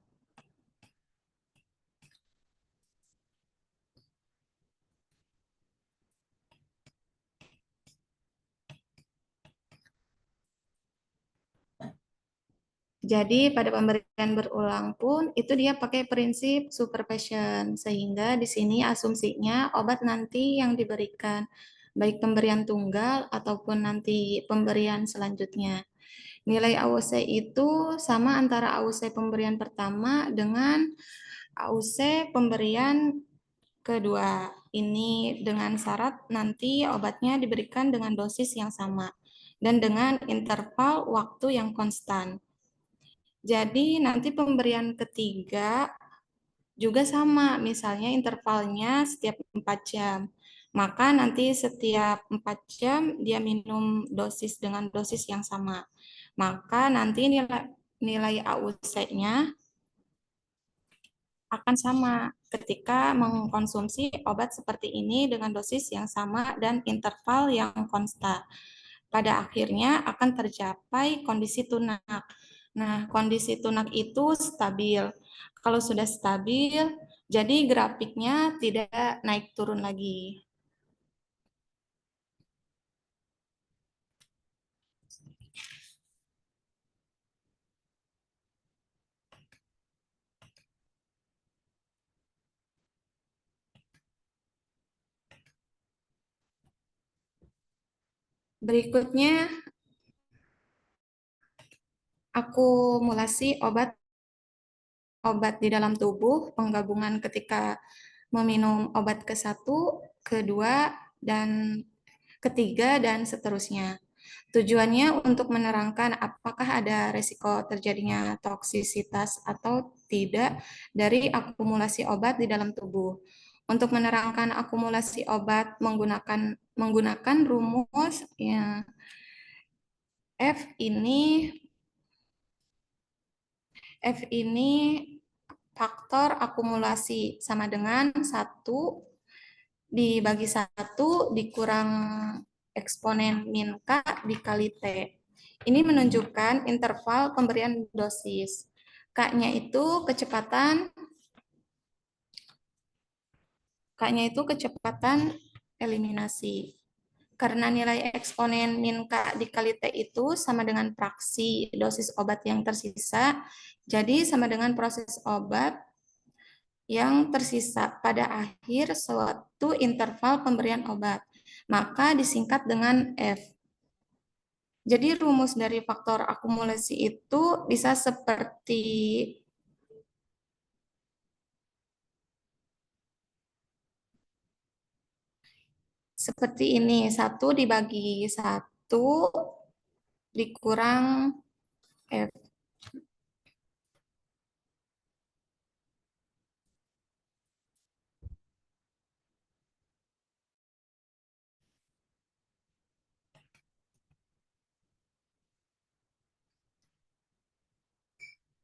Jadi pada pemberian berulang pun itu dia pakai prinsip supervision, sehingga di sini asumsinya obat nanti yang diberikan baik pemberian tunggal ataupun nanti pemberian selanjutnya. Nilai AUC itu sama antara AUC pemberian pertama dengan AUC pemberian kedua. Ini dengan syarat nanti obatnya diberikan dengan dosis yang sama dan dengan interval waktu yang konstan. Jadi nanti pemberian ketiga juga sama, misalnya intervalnya setiap 4 jam. Maka nanti setiap 4 jam dia minum dosis dengan dosis yang sama. Maka nanti nilai AUC-nya akan sama ketika mengkonsumsi obat seperti ini dengan dosis yang sama dan interval yang konstan. Pada akhirnya akan tercapai kondisi tunak. Nah, kondisi tunak itu stabil. Kalau sudah stabil, jadi grafiknya tidak naik turun lagi. Berikutnya, akumulasi obat di dalam tubuh, penggabungan ketika meminum obat ke-1, kedua, dan ketiga, dan seterusnya. Tujuannya untuk menerangkan apakah ada risiko terjadinya toksisitas atau tidak dari akumulasi obat di dalam tubuh. Untuk menerangkan akumulasi obat menggunakan rumus ya, F ini faktor akumulasi sama dengan 1 dibagi 1 dikurang eksponen min K dikali T. Ini menunjukkan interval pemberian dosis. K-nya itu kecepatan eliminasi. Karena nilai eksponen min K dikali T itu sama dengan fraksi dosis obat yang tersisa, jadi sama dengan proses obat yang tersisa pada akhir suatu interval pemberian obat. Maka disingkat dengan F. Jadi rumus dari faktor akumulasi itu bisa seperti ini, 1 dibagi 1 dikurang F.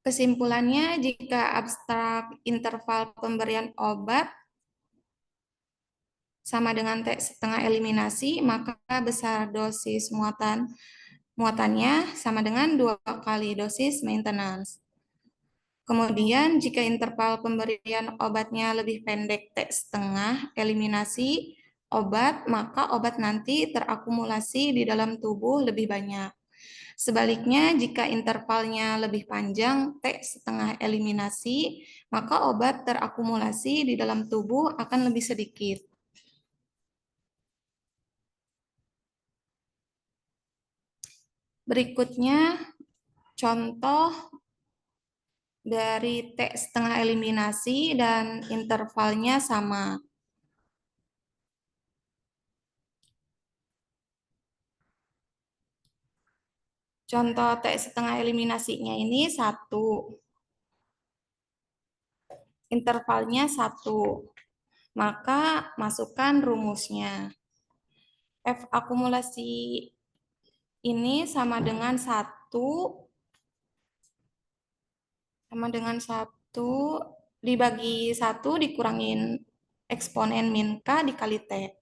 Kesimpulannya, jika abstrak interval pemberian obat sama dengan T setengah eliminasi, maka besar dosis muatannya sama dengan 2 kali dosis maintenance. Kemudian, jika interval pemberian obatnya lebih pendek T setengah eliminasi obat, maka obat nanti terakumulasi di dalam tubuh lebih banyak. Sebaliknya, jika intervalnya lebih panjang, T setengah eliminasi, maka obat terakumulasi di dalam tubuh akan lebih sedikit. Berikutnya, contoh dari T setengah eliminasi dan intervalnya sama. Contoh T setengah eliminasinya ini 1. Intervalnya 1. Maka masukkan rumusnya. F akumulasi ini sama dengan 1 dibagi 1 dikurangin eksponen min K dikali T.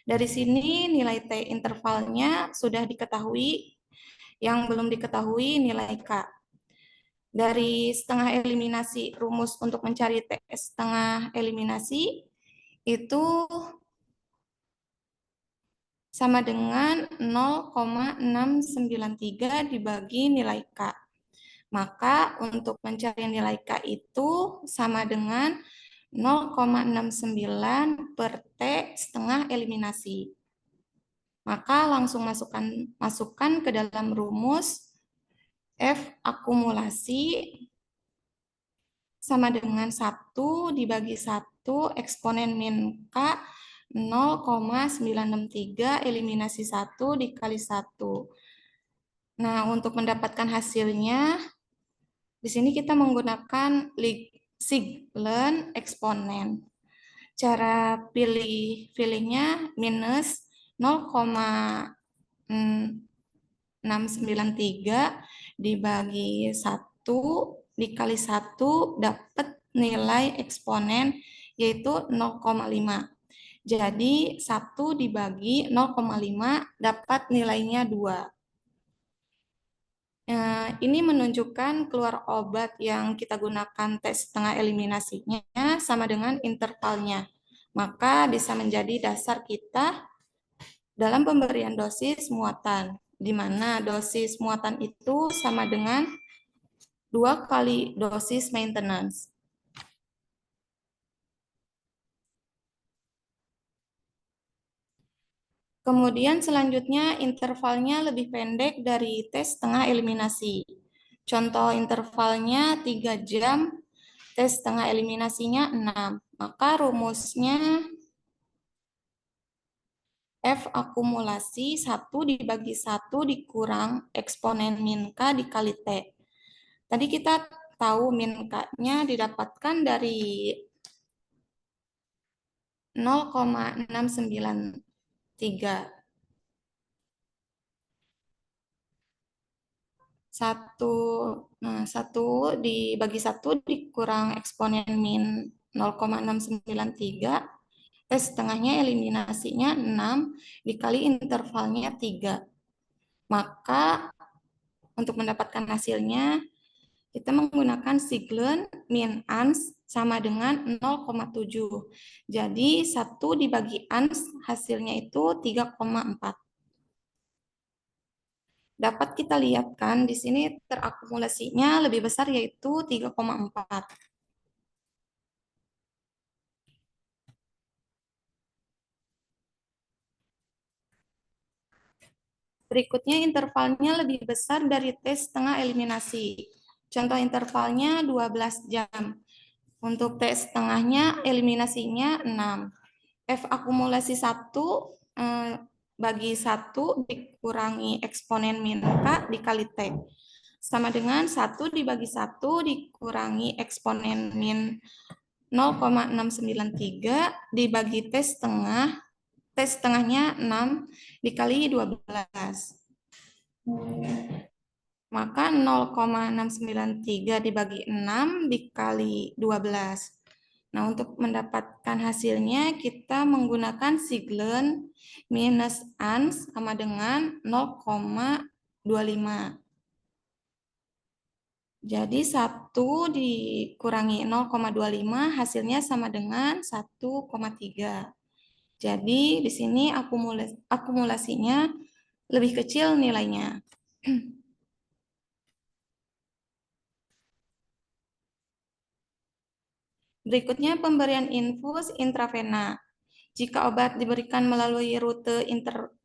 Dari sini nilai T intervalnya sudah diketahui, yang belum diketahui nilai K. Dari setengah eliminasi, rumus untuk mencari T setengah eliminasi itu sama dengan 0,693 dibagi nilai K. Maka untuk mencari nilai K itu sama dengan 0,69 per T setengah eliminasi. Maka langsung masukkan ke dalam rumus F akumulasi sama dengan 1 dibagi 1 eksponen min K 0,963 eliminasi 1 dikali 1. Nah, untuk mendapatkan hasilnya, di sini kita menggunakan Siglent eksponen. Cara pilihnya minus 0,693 dibagi 1 dikali 1 dapat nilai eksponen yaitu 0,5. Jadi 1 dibagi 0,5 dapat nilainya 2. Ini menunjukkan keluar obat yang kita gunakan T setengah eliminasinya sama dengan intervalnya. Maka bisa menjadi dasar kita dalam pemberian dosis muatan, di mana dosis muatan itu sama dengan 2 kali dosis maintenance. Kemudian selanjutnya intervalnya lebih pendek dari T setengah eliminasi. Contoh intervalnya 3 jam, T setengah eliminasinya 6. Maka rumusnya F akumulasi 1 dibagi 1 dikurang eksponen min K dikali T. Tadi kita tahu min K-nya didapatkan dari 0,693. 1 dibagi 1 dikurang eksponen min 0,693, T setengahnya eliminasinya 6 dikali intervalnya 3. Maka untuk mendapatkan hasilnya kita menggunakan Siglent min ans sama dengan 0,7. Jadi 1 dibagi ans hasilnya itu 3,4. Dapat kita lihat kan di sini terakumulasinya lebih besar yaitu 3,4. Berikutnya intervalnya lebih besar dari T setengah eliminasi. Contoh intervalnya 12 jam. Untuk T setengahnya eliminasinya 6. F akumulasi 1 bagi 1 dikurangi eksponen min K dikali T. Sama dengan 1 dibagi 1 dikurangi eksponen min 0,693 dibagi T setengah. T setengahnya 6 dikali 12. Maka 0,693 dibagi 6 dikali 12. Nah, untuk mendapatkan hasilnya kita menggunakan siglen minus ans sama dengan 0,25. Jadi 1 dikurangi 0,25 hasilnya sama dengan 1,3. Jadi di sini akumulasinya lebih kecil nilainya. Berikutnya pemberian infus intravena. Jika obat diberikan melalui rute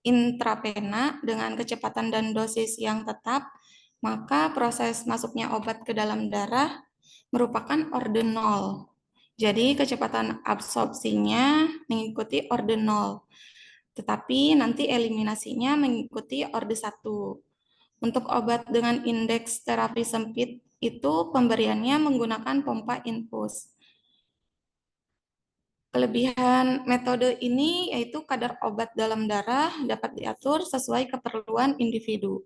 intravena dengan kecepatan dan dosis yang tetap, maka proses masuknya obat ke dalam darah merupakan orde 0. Jadi kecepatan absorpsinya mengikuti orde 0. Tetapi nanti eliminasinya mengikuti orde 1. Untuk obat dengan indeks terapi sempit itu pemberiannya menggunakan pompa infus. Kelebihan metode ini yaitu kadar obat dalam darah dapat diatur sesuai keperluan individu.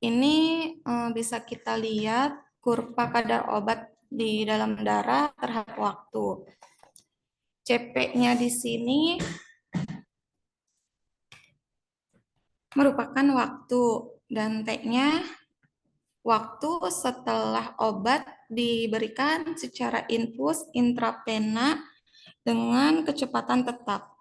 Ini bisa kita lihat kurva kadar obat di dalam darah terhadap waktu. CP-nya di sini merupakan waktu dan T-nya waktu setelah obat diberikan secara infus intravena dengan kecepatan tetap.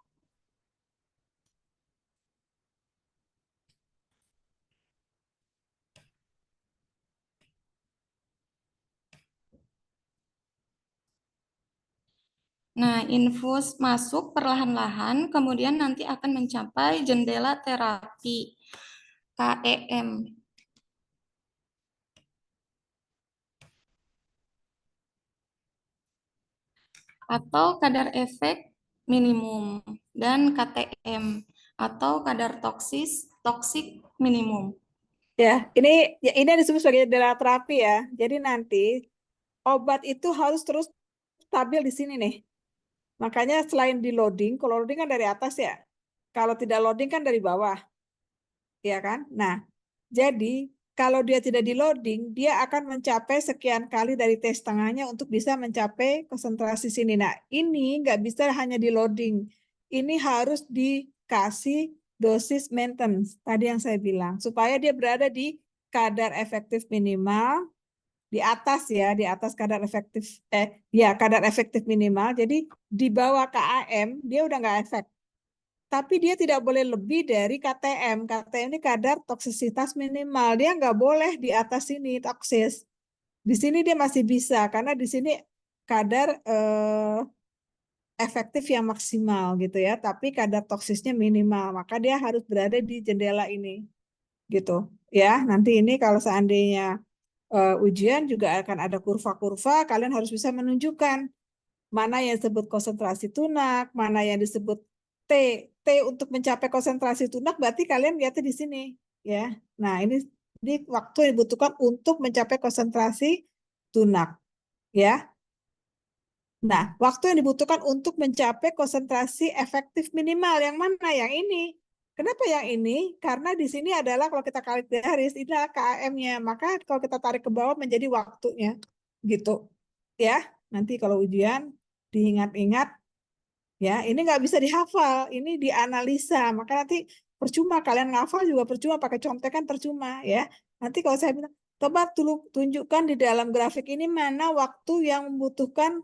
Nah, infus masuk perlahan-lahan, kemudian nanti akan mencapai jendela terapi, KEM. Atau kadar efek minimum, dan KTM, atau kadar toksik minimum. Ya, ini disebut sebagai jendela terapi ya. Jadi nanti obat itu harus terus stabil di sini nih. Makanya selain di loading, kalau loading kan dari atas ya. Kalau tidak loading kan dari bawah. Ya kan? Nah, jadi kalau dia tidak di loading, dia akan mencapai sekian kali dari T setengahnya untuk bisa mencapai konsentrasi sini. Nah, ini nggak bisa hanya di loading. Ini harus dikasih dosis maintenance, tadi yang saya bilang. Supaya dia berada di kadar efektif minimal, di atas ya, di atas kadar efektif, kadar efektif minimal. Jadi di bawah KAM, dia udah nggak efek. Tapi dia tidak boleh lebih dari KTM. KTM ini kadar toksisitas minimal. Dia nggak boleh di atas sini toksis. Di sini dia masih bisa, karena di sini kadar efektif yang maksimal gitu ya. Tapi kadar toksisnya minimal. Maka dia harus berada di jendela ini. Gitu ya. Nanti ini kalau seandainya ujian juga akan ada kurva-kurva. Kalian harus bisa menunjukkan mana yang disebut konsentrasi tunak, mana yang disebut T untuk mencapai konsentrasi tunak, berarti kalian lihatnya di sini ya. Nah, ini waktu yang dibutuhkan untuk mencapai konsentrasi tunak ya. Nah, waktu yang dibutuhkan untuk mencapai konsentrasi efektif minimal yang mana? Yang ini. Kenapa yang ini? Karena di sini adalah kalau kita tarik garis ini adalah KM-nya, maka kalau kita tarik ke bawah menjadi waktunya gitu ya. Nanti kalau ujian diingat-ingat ya, ini nggak bisa dihafal, ini dianalisa. Maka nanti percuma kalian ngafal juga percuma, pakai contekan percuma ya. Nanti kalau saya bilang, coba tunjukkan di dalam grafik ini mana waktu yang dibutuhkan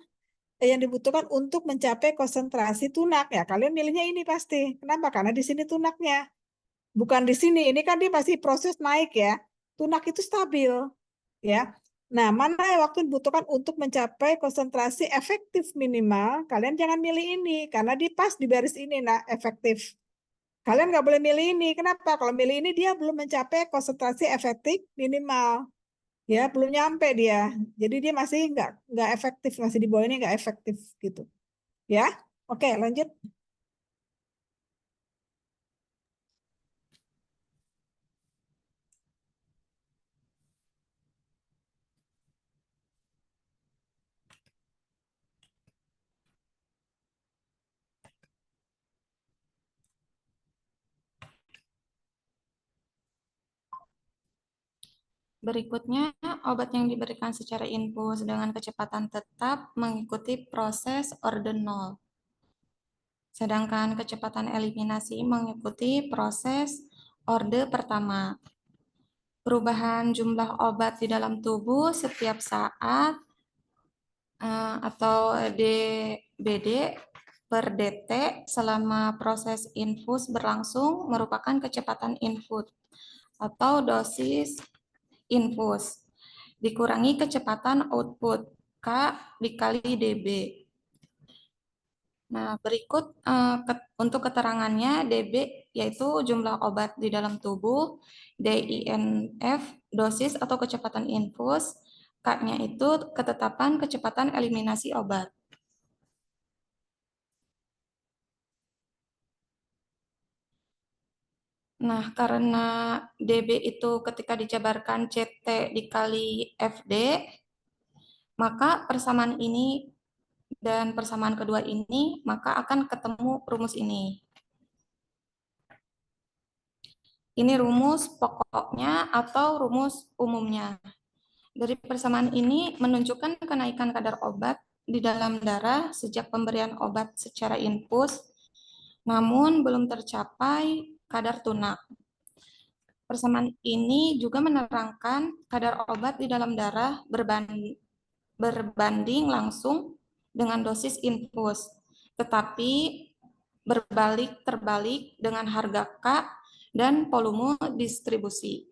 untuk mencapai konsentrasi tunak ya. Kalian milihnya ini pasti. Kenapa? Karena di sini tunaknya. Bukan di sini. Ini kan dia pasti proses naik ya. Tunak itu stabil ya. Nah, mana yang waktu dibutuhkan untuk mencapai konsentrasi efektif minimal? Kalian jangan milih ini, karena di pas di baris ini, nah efektif. Kalian nggak boleh milih ini. Kenapa? Kalau milih ini dia belum mencapai konsentrasi efektif minimal. Ya, belum nyampe dia. Jadi dia masih nggak efektif, masih di bawah ini nggak efektif gitu. Ya, oke lanjut. Berikutnya, obat yang diberikan secara infus dengan kecepatan tetap mengikuti proses orde 0. Sedangkan kecepatan eliminasi mengikuti proses orde pertama. Perubahan jumlah obat di dalam tubuh setiap saat atau DBD per DT selama proses infus berlangsung merupakan kecepatan input atau dosis infus dikurangi kecepatan output K dikali DB. Nah, berikut untuk keterangannya DB yaitu jumlah obat di dalam tubuh, DINF dosis atau kecepatan infus, K-nya itu ketetapan kecepatan eliminasi obat. Nah, karena DB itu ketika dijabarkan CT dikali FD, maka persamaan ini dan persamaan kedua ini, maka akan ketemu rumus ini. Ini rumus pokoknya atau rumus umumnya. Dari persamaan ini menunjukkan kenaikan kadar obat di dalam darah sejak pemberian obat secara infus, namun belum tercapai kadar tunak. Persamaan ini juga menerangkan kadar obat di dalam darah berbanding langsung dengan dosis infus, tetapi terbalik dengan harga K dan volume distribusi.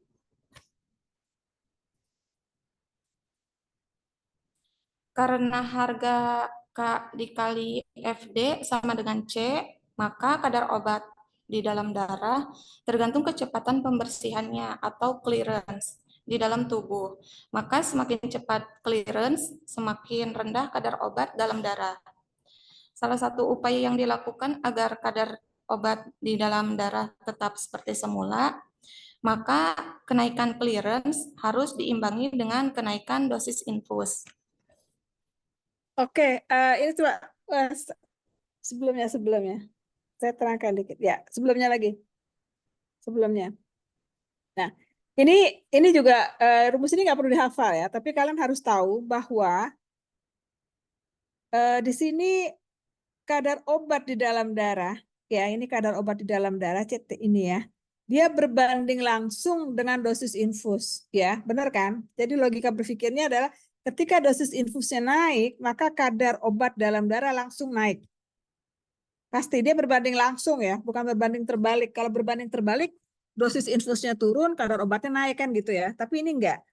Karena harga K dikali FD sama dengan C, maka kadar obat di dalam darah tergantung kecepatan pembersihannya atau clearance di dalam tubuh. Maka semakin cepat clearance, semakin rendah kadar obat dalam darah. Salah satu upaya yang dilakukan agar kadar obat di dalam darah tetap seperti semula, maka kenaikan clearance harus diimbangi dengan kenaikan dosis infus. Oke, ini coba sebelumnya saya terangkan dikit ya. Sebelumnya. Nah, ini juga rumus ini nggak perlu dihafal ya, tapi kalian harus tahu bahwa di sini kadar obat di dalam darah, ya ini kadar obat di dalam darah CT ini ya, dia berbanding langsung dengan dosis infus, ya benar kan? Jadi logika berpikirnya adalah ketika dosis infusnya naik, maka kadar obat dalam darah langsung naik. Pasti dia berbanding langsung ya, bukan berbanding terbalik. Kalau berbanding terbalik, dosis infusnya turun, kadar obatnya naik kan gitu ya. Tapi ini enggak.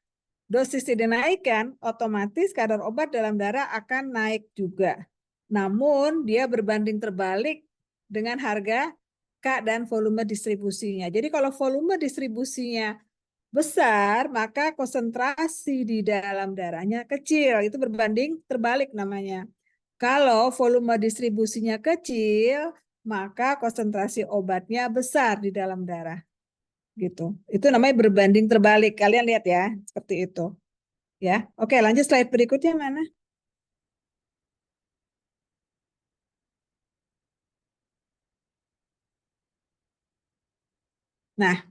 Dosisnya dinaikkan, otomatis kadar obat dalam darah akan naik juga. Namun dia berbanding terbalik dengan harga K dan volume distribusinya. Jadi kalau volume distribusinya besar, maka konsentrasi di dalam darahnya kecil. Itu berbanding terbalik namanya. Kalau volume distribusinya kecil, maka konsentrasi obatnya besar di dalam darah. Gitu. Itu namanya berbanding terbalik. Kalian lihat ya, seperti itu. Ya. Oke, lanjut slide berikutnya mana? Nah,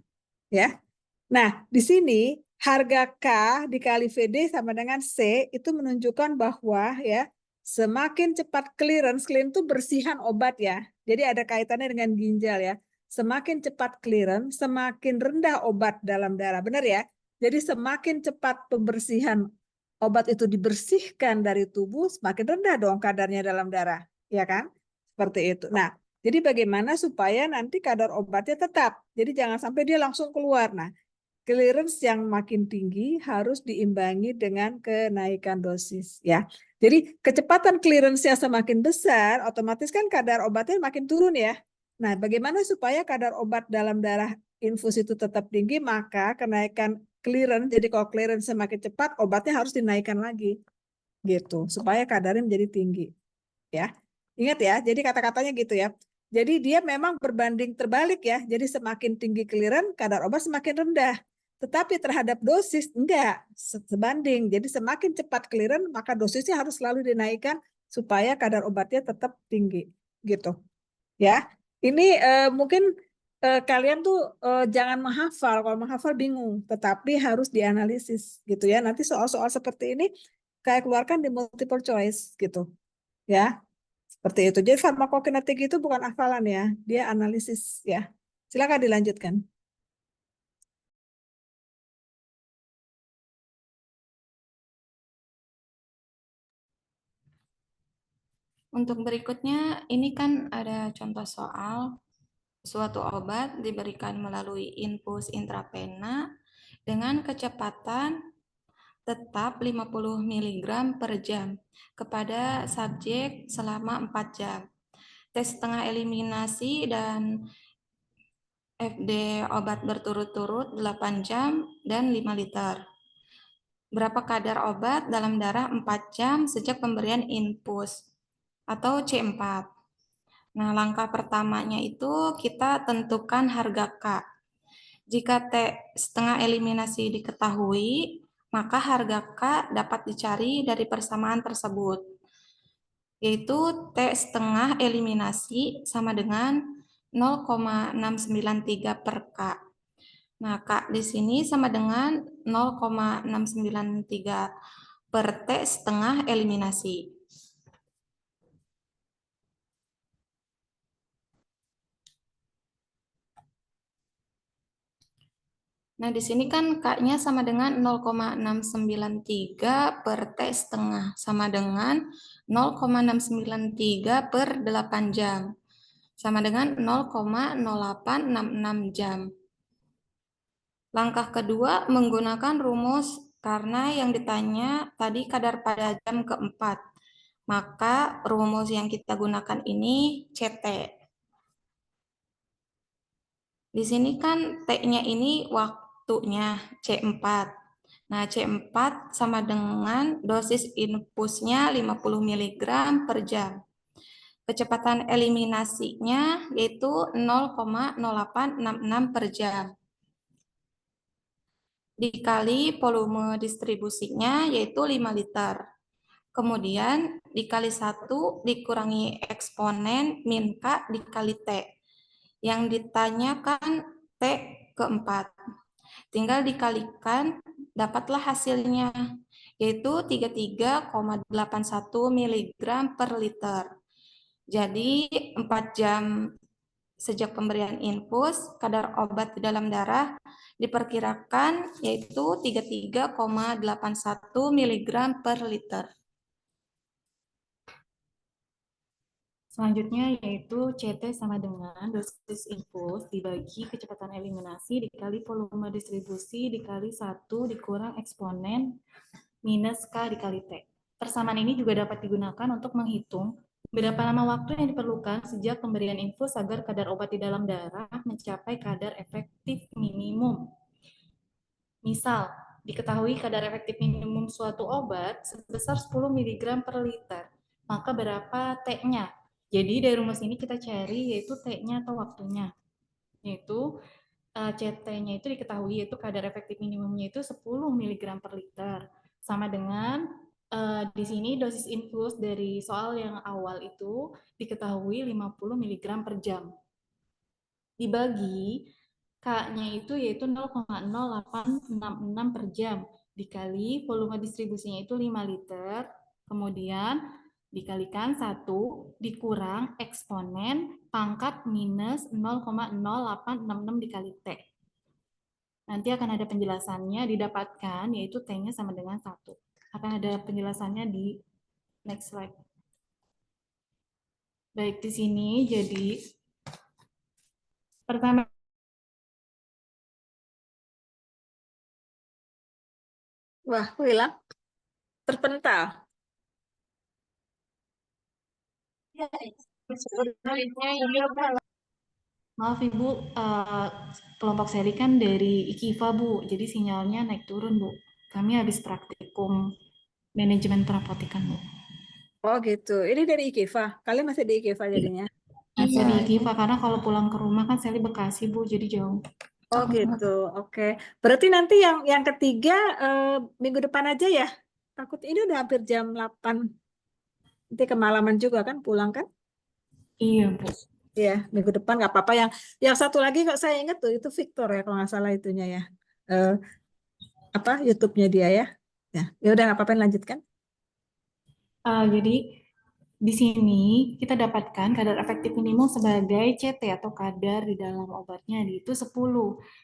ya. Nah, di sini harga K dikali VD sama dengan C itu menunjukkan bahwa ya semakin cepat clearance itu bersihan obat ya. Jadi ada kaitannya dengan ginjal ya. Semakin cepat clearance, semakin rendah obat dalam darah. Benar ya? Jadi semakin cepat pembersihan obat itu dibersihkan dari tubuh, semakin rendah dong kadarnya dalam darah. Ya kan? Seperti itu. Nah, jadi bagaimana supaya nanti kadar obatnya tetap. Jadi jangan sampai dia langsung keluar. Nah, clearance yang makin tinggi harus diimbangi dengan kenaikan dosis ya. Jadi kecepatan clearance-nya semakin besar, otomatis kan kadar obatnya makin turun ya. Nah, bagaimana supaya kadar obat dalam darah infus itu tetap tinggi, maka kenaikan clearance, jadi kalau clearance semakin cepat, obatnya harus dinaikkan lagi gitu, supaya kadarnya menjadi tinggi ya. Ingat ya, jadi kata-katanya gitu ya. Jadi dia memang berbanding terbalik ya. Jadi semakin tinggi clearance, kadar obat semakin rendah. Tetapi terhadap dosis enggak sebanding. Jadi semakin cepat clearance, maka dosisnya harus selalu dinaikkan supaya kadar obatnya tetap tinggi gitu. Ya. Ini mungkin kalian tuh jangan menghafal. Kalau menghafal bingung, tetapi harus dianalisis gitu ya. Nanti soal-soal seperti ini kayak keluarkan di multiple choice gitu. Ya. Seperti itu. Jadi farmakokinetik itu bukan hafalan ya, dia analisis ya. Silakan dilanjutkan. Untuk berikutnya, ini kan ada contoh soal suatu obat diberikan melalui infus intravena dengan kecepatan tetap 50 mg per jam kepada subjek selama 4 jam. Tes setengah eliminasi dan FD obat berturut-turut 8 jam dan 5 liter. Berapa kadar obat dalam darah 4 jam sejak pemberian infus atau C4. Nah, langkah pertamanya itu kita tentukan harga K. Jika T setengah eliminasi diketahui, maka harga K dapat dicari dari persamaan tersebut, yaitu T setengah eliminasi sama dengan 0,693 per K. Nah, K di sini sama dengan 0,693 per T setengah eliminasi. Nah, di sini kan K-nya sama dengan 0,693 per T setengah, sama dengan 0,693 per 8 jam, sama dengan 0,0866 jam. Langkah kedua menggunakan rumus karena yang ditanya tadi kadar pada jam keempat. Maka rumus yang kita gunakan ini CT. Di sini kan T-nya ini waktunya C4. Nah, C4 sama dengan dosis infusnya 50 mg per jam. Kecepatan eliminasinya yaitu 0,0866 per jam. Dikali volume distribusinya yaitu 5 liter. Kemudian dikali 1 dikurangi eksponen min K dikali T. Yang ditanyakan T keempat. Tinggal dikalikan, dapatlah hasilnya, yaitu 33,81 mg per liter. Jadi 4 jam sejak pemberian infus, kadar obat di dalam darah diperkirakan yaitu 33,81 mg per liter. Selanjutnya yaitu CT sama dengan dosis infus dibagi kecepatan eliminasi dikali volume distribusi dikali 1 dikurang eksponen minus K dikali T. Persamaan ini juga dapat digunakan untuk menghitung berapa lama waktu yang diperlukan sejak pemberian infus agar kadar obat di dalam darah mencapai kadar efektif minimum. Misal, diketahui kadar efektif minimum suatu obat sebesar 10 mg per liter, maka berapa T-nya? Jadi dari rumus ini kita cari yaitu T-nya atau waktunya. Yaitu CT-nya itu diketahui yaitu kadar efektif minimumnya itu 10 mg per liter. Sama dengan di sini dosis infus dari soal yang awal itu diketahui 50 mg per jam. Dibagi K-nya itu yaitu 0,0866 per jam. Dikali volume distribusinya itu 5 liter. Kemudian dikalikan 1 dikurang eksponen pangkat minus 0,0866 dikali T. Nanti akan ada penjelasannya didapatkan, yaitu T-nya sama dengan 1. Akan ada penjelasannya di next slide. Baik, di sini jadi pertama Wah, hilang. Terpental. Sebenarnya ini Maaf Ibu, kelompok seri kan dari IKIVA Bu, jadi sinyalnya naik turun Bu. Kami habis praktikum manajemen perapotikan Bu. Oh gitu. Ini dari IKIVA. Kalian masih di IKIVA jadinya. Masih Iya, di IKIVA karena kalau pulang ke rumah kan saya di Bekasi Bu, jadi jauh. Oh gitu. Oke. Berarti nanti yang ketiga minggu depan aja ya. Takut ini udah hampir jam 8. Nanti kemalaman juga kan pulang kan? Iya Bu. Iya, minggu depan nggak apa-apa. Yang satu lagi kok saya ingat tuh itu Victor ya kalau nggak salah itunya ya. Eh, apa YouTube-nya dia ya. Ya udah nggak apa-apa lanjutkan. Jadi di sini kita dapatkan kadar efektif minimum sebagai CT atau kadar di dalam obatnya itu 10.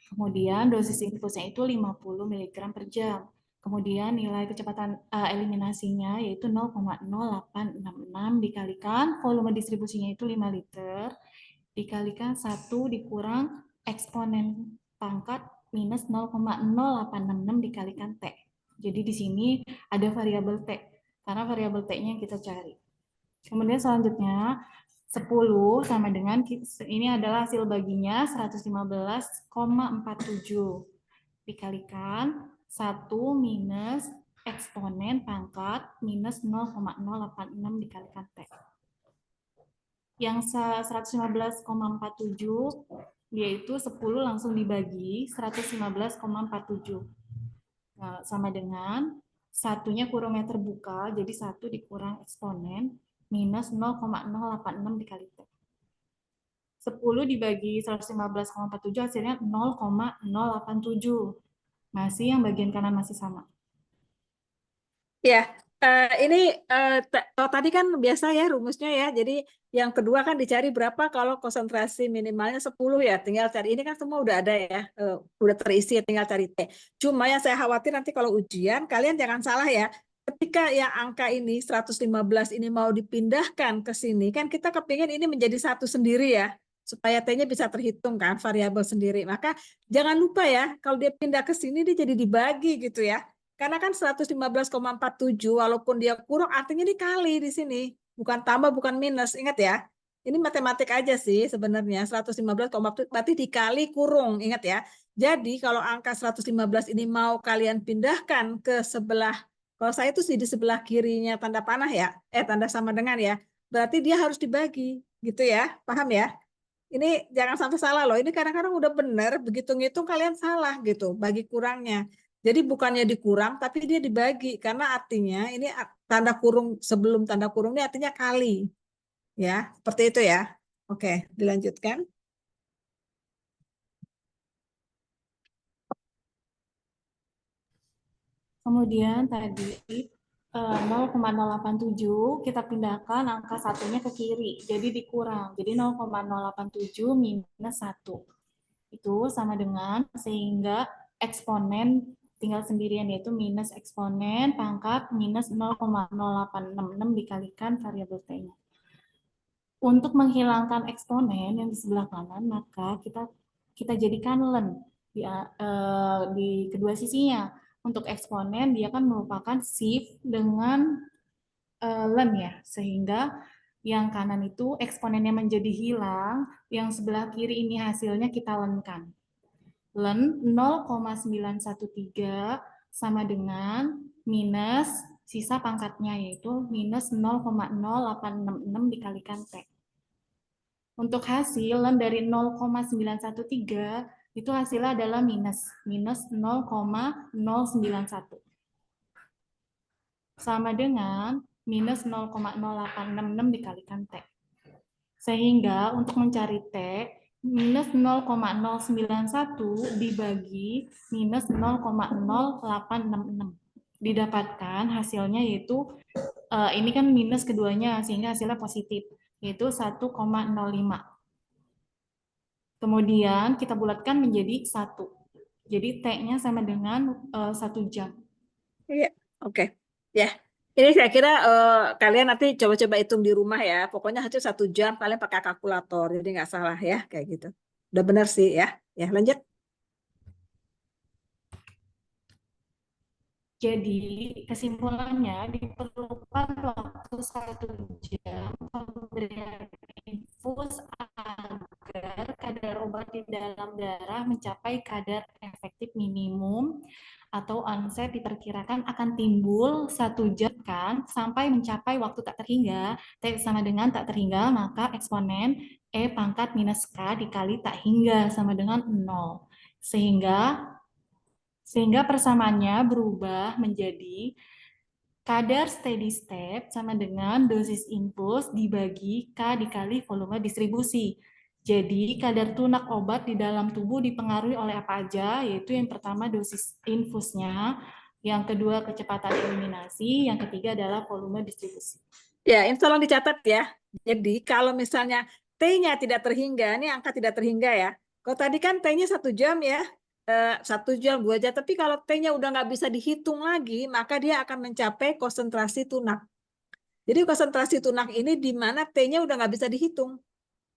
Kemudian dosis infusnya itu 50 mg per jam. Kemudian nilai kecepatan eliminasinya yaitu 0,0866 dikalikan volume distribusinya itu 5 liter dikalikan 1 dikurang eksponen pangkat minus 0,0866 dikalikan T. Jadi di sini ada variabel T karena variabel T-nya yang kita cari. Kemudian selanjutnya 10 sama dengan ini adalah hasil baginya 115,47 dikalikan 1 minus eksponen pangkat minus 0,086 dikalikan T. Yang 115,47 yaitu 10 langsung dibagi 115,47. Nah, sama dengan satunya kurungnya terbuka, jadi 1 dikurang eksponen minus 0,086 dikali T. 10 dibagi 115,47 hasilnya 0,087. Masih yang bagian kanan masih sama. Ya, ini kalau tadi kan biasa ya rumusnya ya. Jadi yang kedua kan dicari berapa kalau konsentrasi minimalnya 10 ya. Tinggal cari ini kan semua udah ada ya. Udah terisi tinggal cari T. Cuma yang saya khawatir nanti kalau ujian kalian jangan salah ya. Ketika yang angka ini 115 ini mau dipindahkan ke sini kan kita kepingin ini menjadi satu sendiri ya. Supaya T-nya bisa terhitung kan variabel sendiri. Maka jangan lupa ya kalau dia pindah ke sini dia jadi dibagi gitu ya. Karena kan 115,47 walaupun dia kurang artinya dikali di sini. Bukan tambah, bukan minus. Ingat ya. Ini matematik aja sih sebenarnya. 115,47 berarti dikali kurung. Ingat ya. Jadi kalau angka 115 ini mau kalian pindahkan ke sebelah, kalau saya itu sih di sebelah kirinya tanda panah ya. Tanda sama dengan ya. Berarti dia harus dibagi. Gitu ya. Paham ya? Ini jangan sampai salah loh. Ini kadang-kadang udah benar, begitu ngitung kalian salah gitu, bagi kurangnya. Jadi bukannya dikurang, tapi dia dibagi karena artinya ini tanda kurung sebelum tanda kurung ini artinya kali, ya seperti itu ya. Oke, dilanjutkan. Kemudian tadi 0,087 kita pindahkan angka satunya ke kiri, jadi dikurang. Jadi 0,087 minus 1. Itu sama dengan sehingga eksponen tinggal sendirian yaitu minus eksponen pangkat minus 0,0866 dikalikan variabel T-nya. Untuk menghilangkan eksponen yang di sebelah kanan, maka kita jadikan len di kedua sisinya. Untuk eksponen dia kan merupakan shift dengan len ya, sehingga yang kanan itu eksponennya menjadi hilang, yang sebelah kiri ini hasilnya kita lenkan. Len 0,913 sama dengan minus sisa pangkatnya yaitu minus 0,0866 dikalikan T. Untuk hasil len dari 0,913 itu hasilnya adalah minus 0,091. Sama dengan minus 0,0866 dikalikan T. Sehingga untuk mencari T, minus 0,091 dibagi minus 0,0866. Didapatkan hasilnya yaitu, ini kan minus keduanya, sehingga hasilnya positif, yaitu 1,05. Kemudian kita bulatkan menjadi 1. Jadi T-nya sama dengan 1 jam. Iya, oke. Ya, ini saya kira kalian nanti coba-coba hitung di rumah ya. Pokoknya hasil 1 jam kalian pakai kalkulator, jadi nggak salah ya kayak gitu. Udah benar sih ya. Ya lanjut. Jadi kesimpulannya diperlukan waktu 1 jam pemberian infus agar kadar obat di dalam darah mencapai kadar efektif minimum atau onset diperkirakan akan timbul 1 jam kan sampai mencapai waktu tak terhingga. T sama dengan tak terhingga, maka eksponen E pangkat minus K dikali tak hingga sama dengan 0. Sehingga persamaannya berubah menjadi kadar steady state sama dengan dosis infus dibagi K dikali volume distribusi. Jadi kadar tunak obat di dalam tubuh dipengaruhi oleh apa aja, yaitu yang pertama dosis infusnya, yang kedua kecepatan eliminasi, yang ketiga adalah volume distribusi. Ya, ini tolong dicatat ya. Jadi kalau misalnya T-nya tidak terhingga, ini angka tidak terhingga ya. Kalau tadi kan T-nya 1 jam ya, 1 jam, 2 jam. Tapi kalau T-nya udah nggak bisa dihitung lagi, maka dia akan mencapai konsentrasi tunak. Jadi konsentrasi tunak ini di mana T-nya udah nggak bisa dihitung.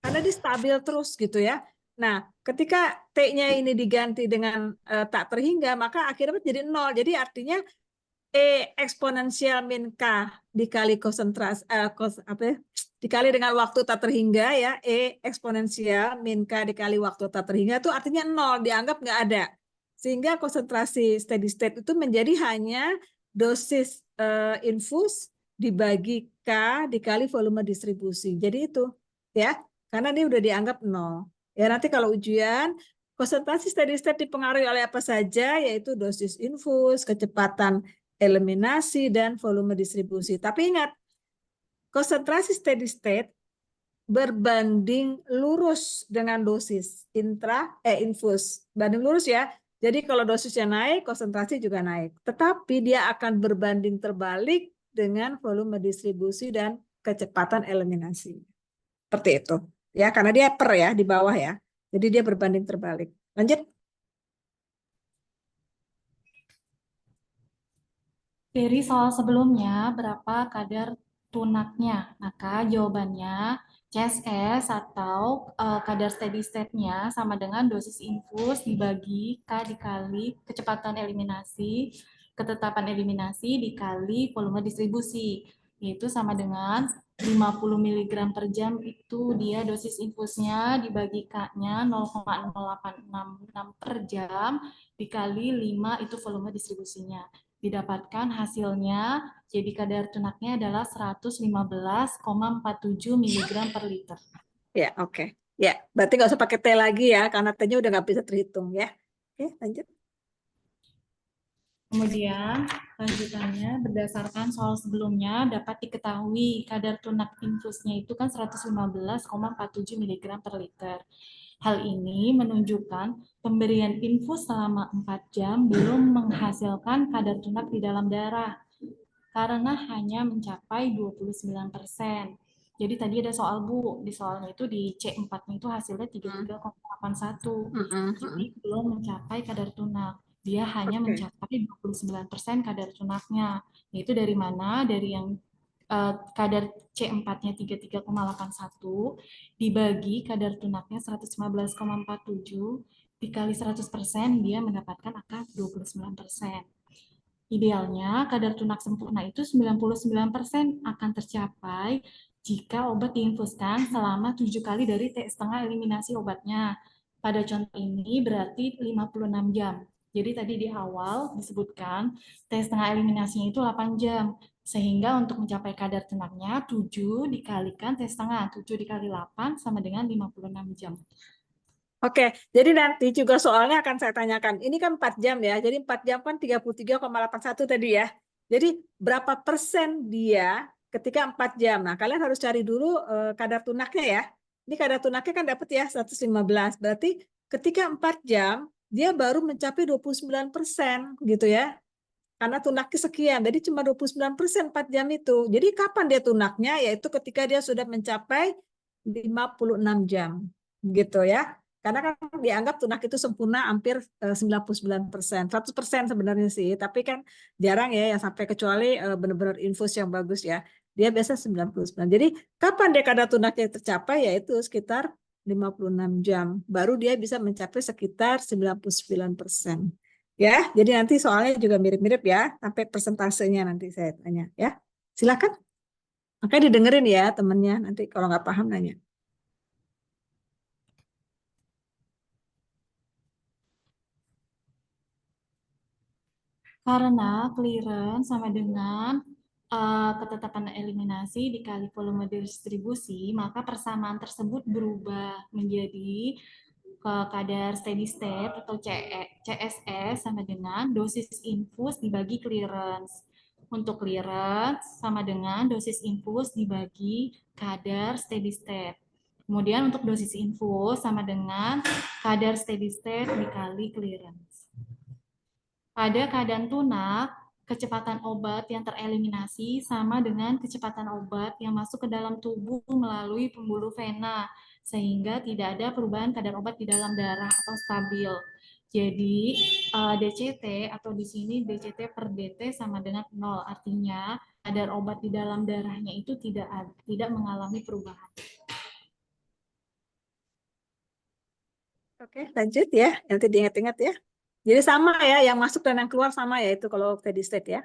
Karena dia stabil terus gitu ya. Nah, ketika T-nya ini diganti dengan tak terhingga, maka akhirnya jadi 0. Jadi artinya E eksponensial min K dikali konsentrasi dikali dengan waktu tak terhingga ya, E eksponensial min K dikali waktu tak terhingga itu artinya 0, dianggap nggak ada. Sehingga konsentrasi steady state itu menjadi hanya dosis infus dibagi K dikali volume distribusi. Jadi itu ya, karena ini udah dianggap 0. Ya nanti kalau ujian konsentrasi steady state dipengaruhi oleh apa saja, yaitu dosis infus, kecepatan eliminasi, dan volume distribusi. Tapi ingat, konsentrasi steady state berbanding lurus dengan dosis infus. Banding lurus ya. Jadi kalau dosisnya naik, konsentrasi juga naik. Tetapi dia akan berbanding terbalik dengan volume distribusi dan kecepatan eliminasi. Seperti itu. Ya, karena dia per ya di bawah ya. Jadi dia berbanding terbalik. Lanjut. Dari soal sebelumnya, berapa kadar tunaknya? Maka jawabannya CSS atau kadar steady state-nya sama dengan dosis infus dibagi K dikali kecepatan eliminasi, ketetapan eliminasi dikali volume distribusi. Yaitu sama dengan 50 mg per jam itu dia dosis infusnya dibagi K-nya 0,0866 per jam dikali 5 itu volume distribusinya. Didapatkan hasilnya, jadi kadar tunaknya adalah 115,47 mg per liter. Ya, oke. Ya, berarti nggak usah pakai T lagi ya, karena T-nya udah nggak bisa terhitung ya. Oke, lanjut. Kemudian, lanjutannya berdasarkan soal sebelumnya dapat diketahui kadar tunak infusnya itu kan 115,47 mg per liter. Hal ini menunjukkan pemberian infus selama 4 jam belum menghasilkan kadar tunak di dalam darah karena hanya mencapai 29%. Jadi tadi ada soal Bu, di soalnya itu di C4-nya itu hasilnya 33,81. Jadi belum mencapai kadar tunak. Dia hanya mencapai 29% kadar tunaknya. Yaitu dari mana? Dari yang kadar C4-nya 33,81 dibagi kadar tunaknya 115,47 dikali 100%, dia mendapatkan angka 29%. Idealnya kadar tunak sempurna itu 99% akan tercapai jika obat diinfuskan selama 7 kali dari T,5 eliminasi obatnya. Pada contoh ini berarti 56 jam. Jadi tadi di awal disebutkan T,5 eliminasinya itu 8 jam. Sehingga untuk mencapai kadar tunaknya 7 dikalikan T,5. 7 dikali 8 sama dengan 56 jam. Oke, jadi nanti juga soalnya akan saya tanyakan. Ini kan 4 jam ya, jadi 4 jam kan 33,81 tadi ya. Jadi berapa persen dia ketika 4 jam? Nah, kalian harus cari dulu kadar tunaknya ya. Ini kadar tunaknya kan dapat ya 115. Berarti ketika 4 jam, dia baru mencapai 29% gitu ya. Karena tunaknya sekian, jadi cuma 29% 4 jam itu. Jadi kapan dia tunaknya? Yaitu ketika dia sudah mencapai 56 jam gitu ya. Karena kan dianggap tunak itu sempurna hampir 99%, 100% sebenarnya sih. Tapi kan jarang ya yang sampai kecuali benar-benar infus yang bagus ya. Dia biasa 99. Jadi kapan dia kadar tunaknya tercapai? Yaitu sekitar 56 jam. Baru dia bisa mencapai sekitar 99%. Ya, jadi nanti soalnya juga mirip-mirip ya, sampai persentasenya nanti saya tanya ya. Silakan. Makanya didengerin ya temennya, nanti kalau nggak paham nanya. Karena clearance sama dengan ketetapan eliminasi dikali volume distribusi, maka persamaan tersebut berubah menjadi kadar steady state atau CSS sama dengan dosis infus dibagi clearance. Untuk clearance sama dengan dosis infus dibagi kadar steady state. Kemudian untuk dosis infus sama dengan kadar steady state dikali clearance. Pada keadaan tunak, kecepatan obat yang tereliminasi sama dengan kecepatan obat yang masuk ke dalam tubuh melalui pembuluh vena, sehingga tidak ada perubahan kadar obat di dalam darah atau stabil. Jadi DCT atau di sini DCT per DT sama dengan 0, artinya kadar obat di dalam darahnya itu tidak mengalami perubahan. Oke, lanjut ya. Nanti diingat-ingat ya. Jadi sama ya, yang masuk dan yang keluar sama ya itu kalau steady state ya.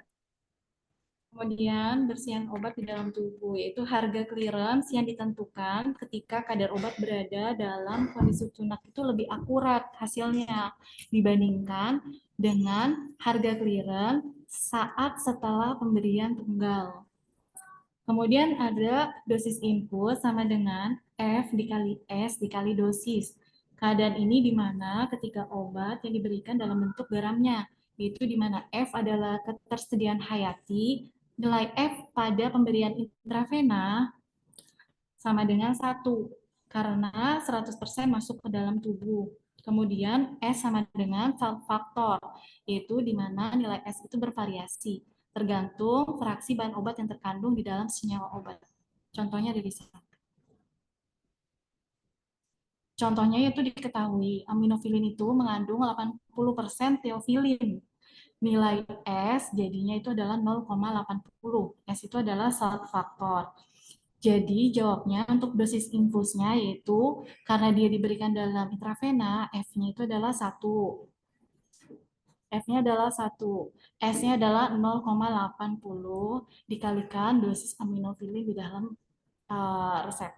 Kemudian bersihan obat di dalam tubuh, yaitu harga clearance yang ditentukan ketika kadar obat berada dalam kondisi tunak itu lebih akurat hasilnya dibandingkan dengan harga clearance saat setelah pemberian tunggal. Kemudian ada dosis input sama dengan F dikali S dikali dosis. Keadaan ini di mana ketika obat yang diberikan dalam bentuk garamnya, yaitu di mana F adalah ketersediaan hayati, nilai F pada pemberian intravena sama dengan 1, karena 100% masuk ke dalam tubuh. Kemudian S sama dengan salt faktor, yaitu di mana nilai S itu bervariasi, tergantung fraksi bahan obat yang terkandung di dalam senyawa obat. Contohnya dari sini. Contohnya itu diketahui aminofilin itu mengandung 80% teofilin. Nilai S jadinya itu adalah 0,80. S itu adalah salt faktor. Jadi jawabnya untuk dosis infusnya yaitu karena dia diberikan dalam intravena, F-nya itu adalah 1. F-nya adalah 1. S-nya adalah 0,80 dikalikan dosis aminofilin di dalam resep.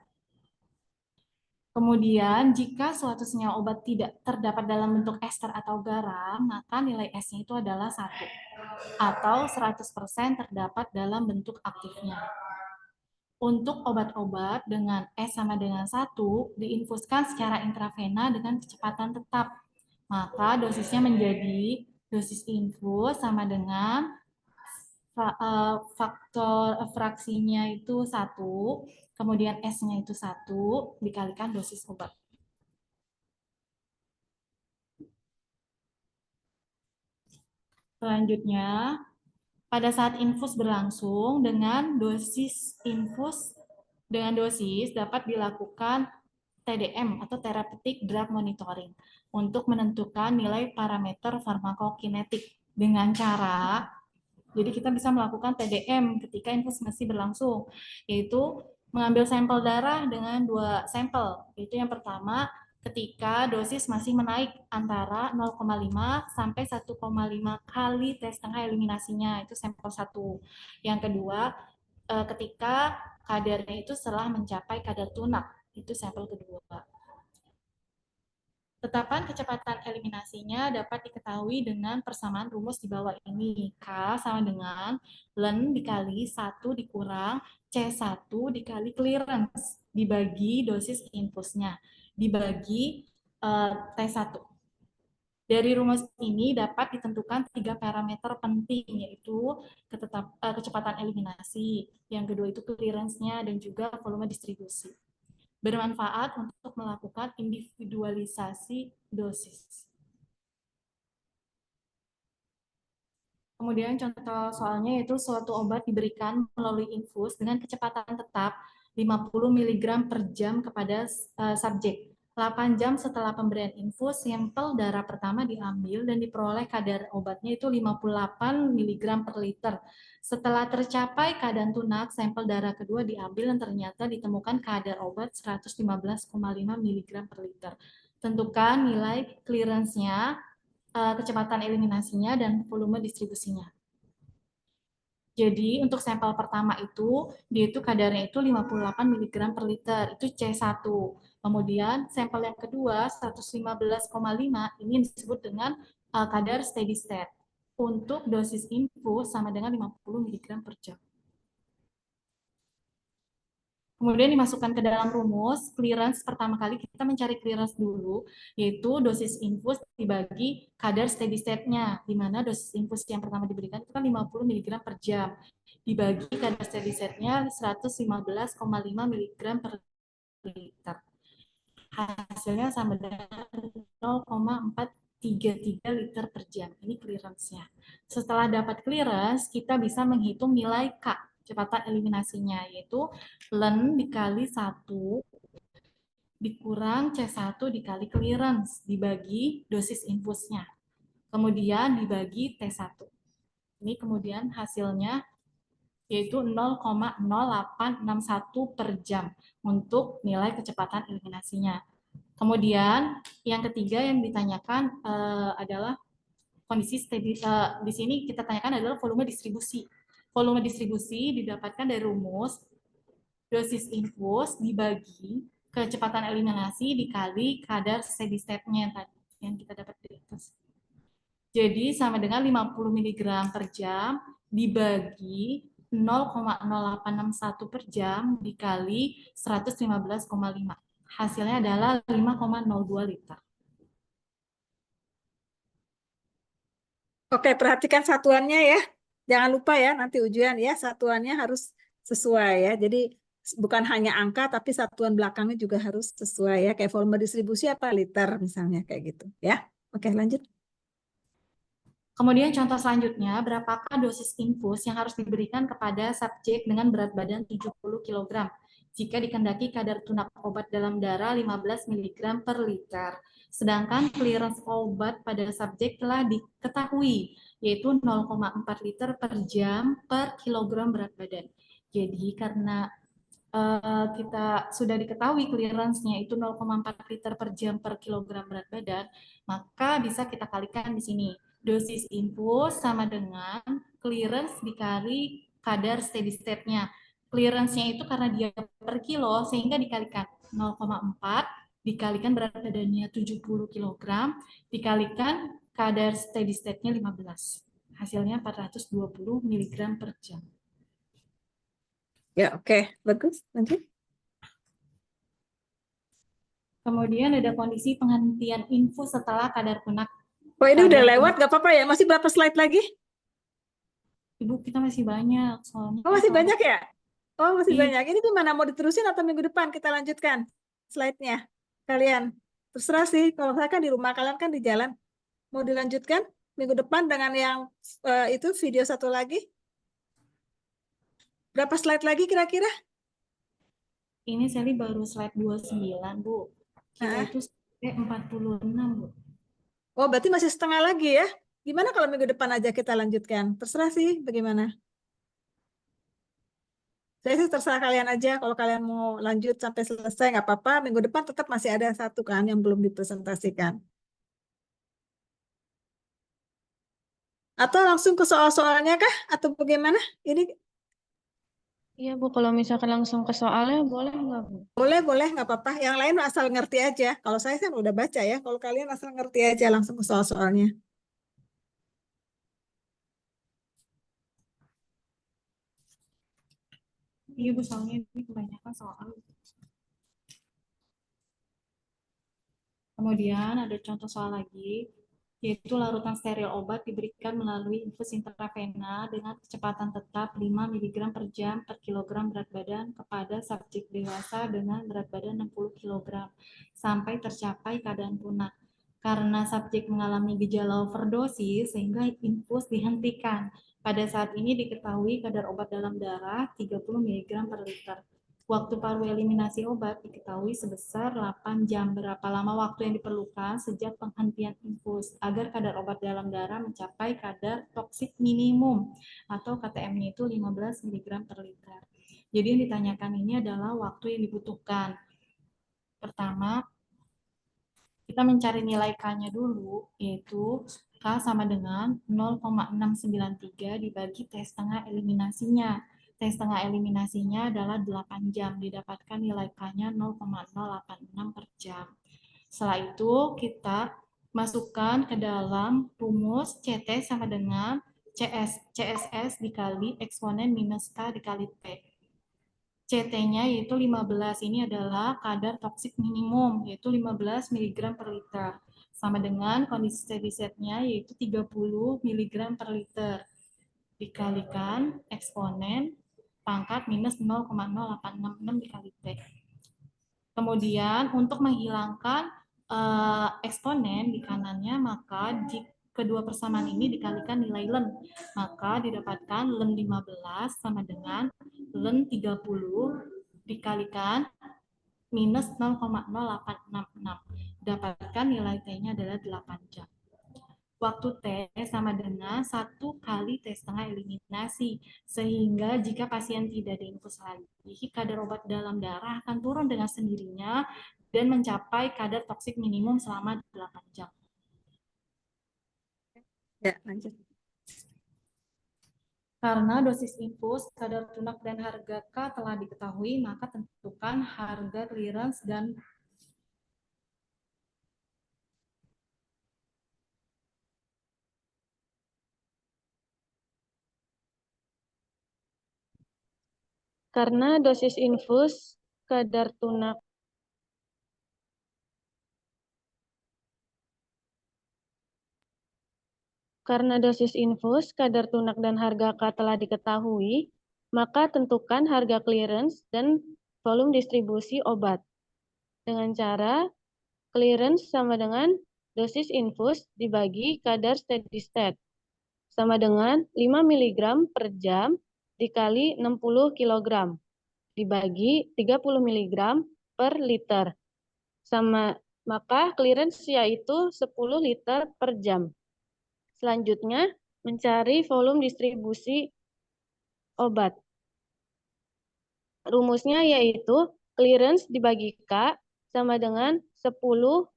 Kemudian, jika suatu senyawa obat tidak terdapat dalam bentuk ester atau garam, maka nilai S-nya itu adalah 1. Atau 100% terdapat dalam bentuk aktifnya. Untuk obat-obat dengan S sama dengan 1, diinfuskan secara intravena dengan kecepatan tetap. Maka dosisnya menjadi dosis infus sama dengan faktor fraksinya itu 1, kemudian S-nya itu 1, dikalikan dosis obat. Selanjutnya, pada saat infus berlangsung, dengan dosis dapat dilakukan TDM atau Therapeutic Drug Monitoring untuk menentukan nilai parameter farmakokinetik dengan cara, jadi kita bisa melakukan TDM ketika infus masih berlangsung, yaitu mengambil sampel darah dengan 2 sampel, yaitu yang pertama ketika dosis masih menaik antara 0,5 sampai 1,5 kali tes tengah eliminasinya, itu sampel 1. Yang kedua, ketika kadarnya itu setelah mencapai kadar tunak, itu sampel kedua. Tetapan kecepatan eliminasinya dapat diketahui dengan persamaan rumus di bawah ini. K sama dengan len dikali 1 dikurang C1 dikali clearance dibagi dosis infusnya dibagi T1. Dari rumus ini dapat ditentukan 3 parameter penting, yaitu kecepatan eliminasi, yang kedua itu clearance-nya, dan juga volume distribusi. Bermanfaat untuk melakukan individualisasi dosis. Kemudian contoh soalnya yaitu suatu obat diberikan melalui infus dengan kecepatan tetap 50 mg per jam kepada subjek. 8 jam setelah pemberian infus, sampel darah pertama diambil dan diperoleh kadar obatnya itu 58 mg per liter. Setelah tercapai keadaan tunak, sampel darah kedua diambil dan ternyata ditemukan kadar obat 115,5 mg per liter. Tentukan nilai clearance-nya kecepatan eliminasinya dan volume distribusinya. Jadi untuk sampel pertama itu, dia itu kadarnya itu 58 mg per liter, itu C1. Kemudian sampel yang kedua 115,5, ini disebut dengan kadar steady state. Untuk dosis infus sama dengan 50 mg per jam. Kemudian dimasukkan ke dalam rumus, clearance pertama kali kita mencari clearance dulu, yaitu dosis infus dibagi kadar steady state-nya, di mana dosis infus yang pertama diberikan itu kan 50 mg per jam, dibagi kadar steady state-nya 115,5 mg per liter. Hasilnya sama dengan 0,433 liter per jam. Ini clearance-nya. Setelah dapat clearance, kita bisa menghitung nilai K, kecepatan eliminasinya, yaitu ln dikali 1 dikurang C1 dikali clearance, dibagi dosis infusnya. Kemudian dibagi T1. Ini kemudian hasilnya yaitu 0,0861 per jam untuk nilai kecepatan eliminasinya. Kemudian yang ketiga yang ditanyakan adalah kondisi steady. Di sini kita tanyakan adalah volume distribusi. Volume distribusi didapatkan dari rumus dosis infus dibagi kecepatan eliminasi dikali kadar steady state-nya yang kita dapat di atas. Jadi sama dengan 50 mg per jam dibagi 0,0861 per jam dikali 115,5. Hasilnya adalah 5,02 liter. Oke, perhatikan satuannya ya. Jangan lupa ya, nanti ujian ya, satuannya harus sesuai ya. Jadi bukan hanya angka, tapi satuan belakangnya juga harus sesuai ya. Kayak volume distribusi apa liter misalnya, kayak gitu ya. Oke, lanjut. Kemudian contoh selanjutnya, berapakah dosis infus yang harus diberikan kepada subjek dengan berat badan 70 kg jika dikehendaki kadar tunak obat dalam darah 15 mg per liter. Sedangkan clearance obat pada subjek telah diketahui, yaitu 0,4 liter per jam per kilogram berat badan. Jadi karena kita sudah diketahui clearance-nya itu 0,4 liter per jam per kilogram berat badan, maka bisa kita kalikan di sini. Dosis infus sama dengan clearance dikali kadar steady state-nya. Clearance-nya itu karena dia per kilo, sehingga dikalikan 0,4 dikalikan berat badannya 70 kg, dikalikan kadar steady state-nya 15. Hasilnya 420 mg per jam. Ya, oke. Bagus. Lanjut. Kemudian ada kondisi penghentian infus setelah kadar tunak. Oh, ini udah lewat, nggak apa-apa ya? Masih berapa slide lagi? Ibu, kita masih banyak soalnya. Oh, masih banyak ya? Oh, masih Iya. banyak. Ini gimana? Mau diterusin atau minggu depan kita lanjutkan slide-nya? Kalian terserah sih. Kalau saya kan di rumah, kalian kan di jalan. Mau dilanjutkan minggu depan dengan yang itu video satu lagi? Berapa slide lagi kira-kira? Ini Sally baru slide 29, Bu. Kita itu sampai 46, Bu. Oh, berarti masih setengah lagi ya? Gimana kalau minggu depan aja kita lanjutkan? Terserah sih, bagaimana? Saya sih terserah kalian aja. Kalau kalian mau lanjut sampai selesai, nggak apa-apa. Minggu depan tetap masih ada satu kan yang belum dipresentasikan. Atau langsung ke soal-soalnya kah? Atau bagaimana? Ini Iya Bu, kalau misalkan langsung ke soalnya boleh nggak Bu? boleh, nggak apa-apa. Yang lain asal ngerti aja. Kalau saya kan udah baca ya. Kalau kalian asal ngerti aja langsung ke soal-soalnya. Iya, Bu, soalnya ini kebanyakan soal. Kemudian ada contoh soal lagi, yaitu larutan steril obat diberikan melalui infus intravena dengan kecepatan tetap 5 mg per jam per kilogram berat badan kepada subjek dewasa dengan berat badan 60 kg sampai tercapai keadaan punah. Karena subjek mengalami gejala overdosis sehingga infus dihentikan. Pada saat ini diketahui kadar obat dalam darah 30 mg per liter. Waktu paru eliminasi obat diketahui sebesar 8 jam. Berapa lama waktu yang diperlukan sejak penghentian infus agar kadar obat dalam darah mencapai kadar toksik minimum atau KTM-nya itu 15 mg per liter. Jadi yang ditanyakan ini adalah waktu yang dibutuhkan. Pertama, kita mencari nilai K-nya dulu, yaitu K sama dengan 0,693 dibagi T setengah eliminasinya. T setengah eliminasinya adalah 8 jam, didapatkan nilai K-nya 0,086 per jam. Setelah itu kita masukkan ke dalam rumus CT sama dengan CSS dikali eksponen minus K dikali T. CT-nya yaitu 15, ini adalah kadar toksik minimum, yaitu 15 mg per liter. Sama dengan kondisi steady state-nya yaitu 30 mg per liter. Dikalikan eksponen pangkat minus 0,0866 dikali T. Kemudian untuk menghilangkan eksponen di kanannya, maka kedua persamaan ini dikalikan nilai len. Maka didapatkan len 15 sama dengan len 30 dikalikan minus 0,0866. Dapatkan nilai T-nya adalah 8 jam. Waktu T sama dengan 1 kali T setengah eliminasi. Sehingga jika pasien tidak diinfus lagi, kadar obat dalam darah akan turun dengan sendirinya dan mencapai kadar toksik minimum selama 8 jam. Ya, lanjut. Karena dosis infus, kadar tunak, dan harga K telah diketahui, maka tentukan harga clearance dan karena dosis infus, kadar tunak, karena dosis infus, kadar tunak, dan harga K telah diketahui, maka tentukan harga clearance dan volume distribusi obat. Dengan cara clearance sama dengan dosis infus dibagi kadar steady state. Sama dengan 5 mg per jam dikali 60 kg. Dibagi 30 mg per liter. Maka clearance yaitu 10 liter per jam. Selanjutnya, mencari volume distribusi obat. Rumusnya yaitu clearance dibagi K sama dengan 10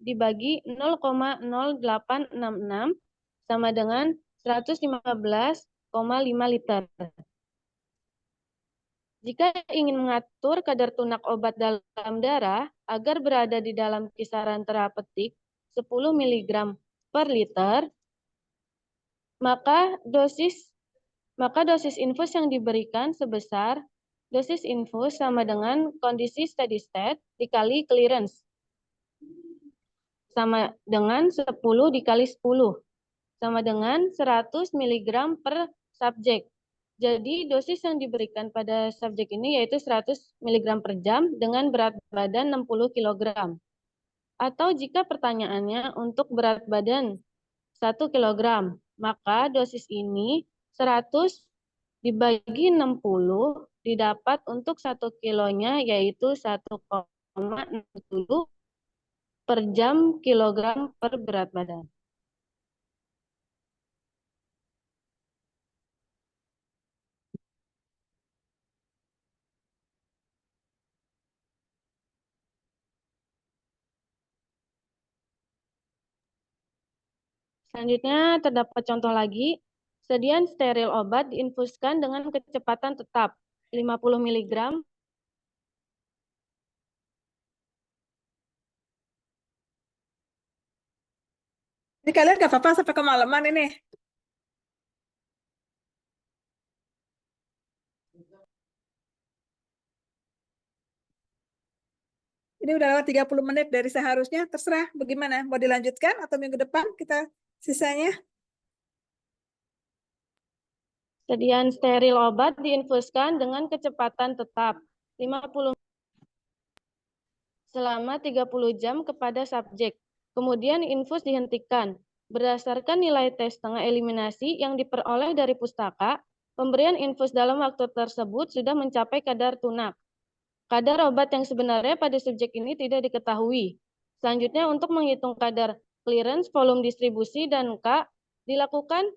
dibagi 0,0866 sama dengan 115,5 liter. Jika ingin mengatur kadar tunak obat dalam darah agar berada di dalam kisaran terapeutik 10 mg per liter, maka dosis infus yang diberikan sebesar dosis infus sama dengan kondisi steady state dikali clearance. Sama dengan 10 dikali 10. Sama dengan 100 mg per subjek. Jadi dosis yang diberikan pada subjek ini yaitu 100 mg per jam dengan berat badan 60 kg. Atau jika pertanyaannya untuk berat badan 1 kg, maka dosis ini 100 dibagi 60 didapat untuk 1 kilonya yaitu 1,67 per jam kilogram per berat badan. Selanjutnya terdapat contoh lagi. Sedian steril obat diinfuskan dengan kecepatan tetap 50 mg Ini kalian gak apa-apa sampai kemalaman ini. Ini udah lewat 30 menit dari seharusnya, terserah bagaimana. Mau dilanjutkan atau minggu depan kita sisanya? Sedian steril obat diinfuskan dengan kecepatan tetap 50 selama 30 jam kepada subjek. Kemudian infus dihentikan. Berdasarkan nilai tes setengah eliminasi yang diperoleh dari pustaka, pemberian infus dalam waktu tersebut sudah mencapai kadar tunak. Kadar obat yang sebenarnya pada subjek ini tidak diketahui. Selanjutnya untuk menghitung kadar clearance, volume distribusi, dan K dilakukan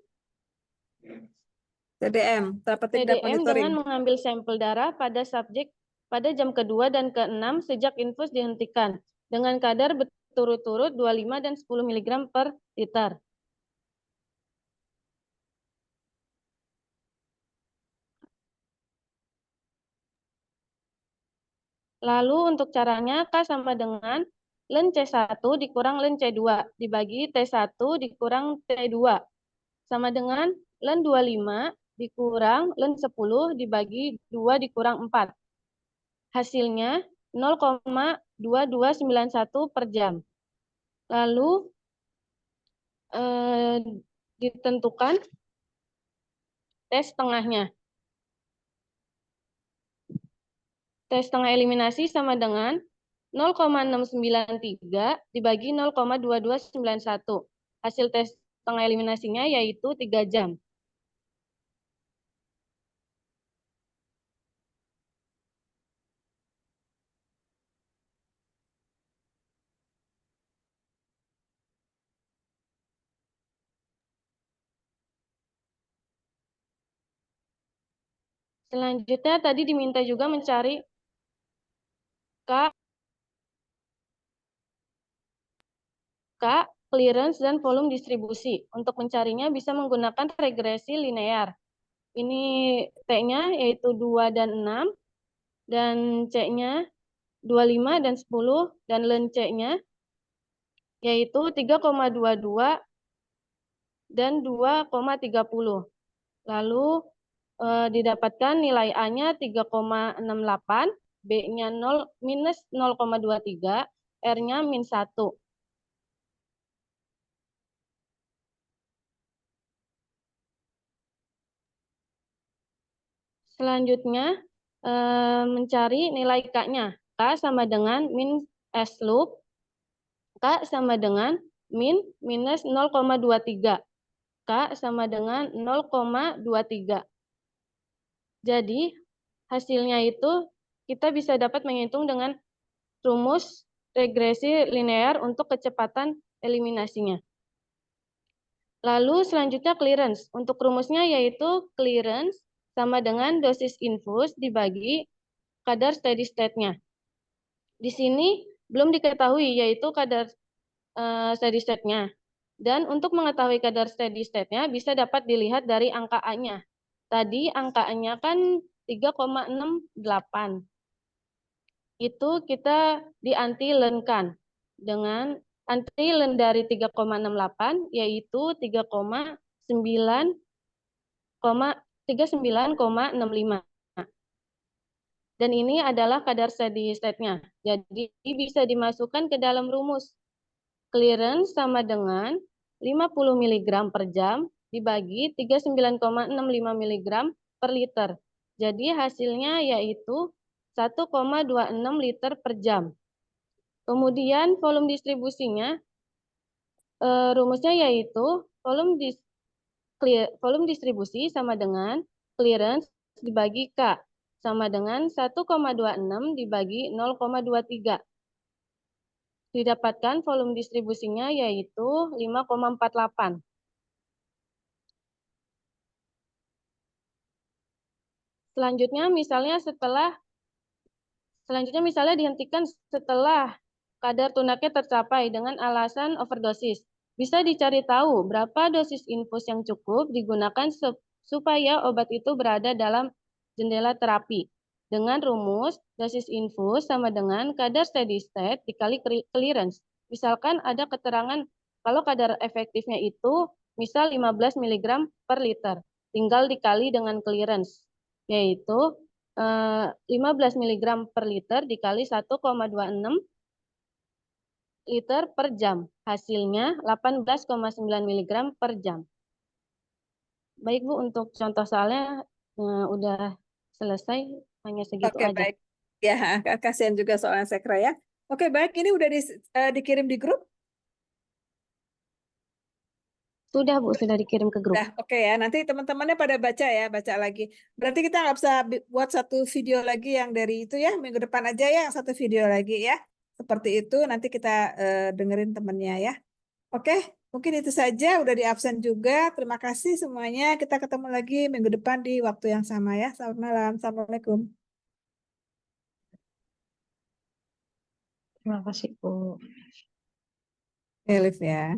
TDM, therapeutic depth TDM monitoring. dengan mengambil sampel darah pada subjek pada jam kedua dan ke-6 sejak infus dihentikan dengan kadar berturut-turut 25 dan 10 mg per liter. Lalu untuk caranya K sama dengan ln C1 dikurang ln C2 dibagi T1 dikurang T2 sama dengan ln 25 dikurang ln 10 dibagi 2 dikurang 4. Hasilnya 0,2291 per jam. Lalu ditentukan T setengahnya. T setengah eliminasi sama dengan 0,693 dibagi 0,2291. Hasil tes setengah eliminasinya yaitu 3 jam. Selanjutnya tadi diminta juga mencari K, clearance, dan volume distribusi. Untuk mencarinya bisa menggunakan regresi linear. Ini T-nya yaitu 2 dan 6, dan C-nya 25 dan 10, dan ln C-nya yaitu 3,22 dan 2,30. Lalu didapatkan nilai A-nya 3,68, B-nya minus 0,23, R-nya min 1. Selanjutnya, mencari nilai K-nya. K sama dengan min S loop. K sama dengan min minus 0,23. K sama dengan 0,23. Jadi, hasilnya itu kita bisa dapat menghitung dengan rumus regresi linear untuk kecepatan eliminasinya. Lalu selanjutnya clearance. Untuk rumusnya yaitu clearance sama dengan dosis infus dibagi kadar steady state-nya. Di sini belum diketahui yaitu kadar steady state-nya. Dan untuk mengetahui kadar steady state-nya bisa dapat dilihat dari angka A-nya. Tadi angka A-nya kan 3,68. Itu kita di-anti-ln-kan dengan anti-ln dari 3,68 yaitu 39,65. Dan ini adalah kadar steady state-nya. Jadi bisa dimasukkan ke dalam rumus. Clearance sama dengan 50 mg per jam dibagi 39,65 mg per liter. Jadi hasilnya yaitu 1,26 liter per jam. Kemudian volume distribusinya, rumusnya yaitu volume distribusi sama dengan clearance dibagi K, sama dengan 1,26 dibagi 0,23. Didapatkan volume distribusinya yaitu 5,48. Selanjutnya misalnya dihentikan setelah kadar tunaknya tercapai dengan alasan overdosis. Bisa dicari tahu berapa dosis infus yang cukup digunakan supaya obat itu berada dalam jendela terapi. Dengan rumus dosis infus sama dengan kadar steady state dikali clearance. Misalkan ada keterangan kalau kadar efektifnya itu misal 15 mg per liter. Tinggal dikali dengan clearance, yaitu 15 mg per liter dikali 1,26 liter per jam. Hasilnya 18,9 mg per jam. Baik Bu, untuk contoh soalnya udah selesai, hanya segitu aja. Baik. Ya, kasihan juga soalnya Sekra ya. Oke, baik. Ini udah dikirim di grup? Sudah Bu, sudah dikirim ke grup. Oke ya, nanti teman-temannya pada baca ya, baca lagi. Berarti kita nggak bisa buat satu video lagi yang dari itu ya, minggu depan aja ya, satu video lagi ya. Seperti itu, nanti kita dengerin temennya ya. Oke, mungkin itu saja, udah di absen juga. Terima kasih semuanya, kita ketemu lagi minggu depan di waktu yang sama ya. Selamat malam, Assalamualaikum. Terima kasih Bu. Elif ya.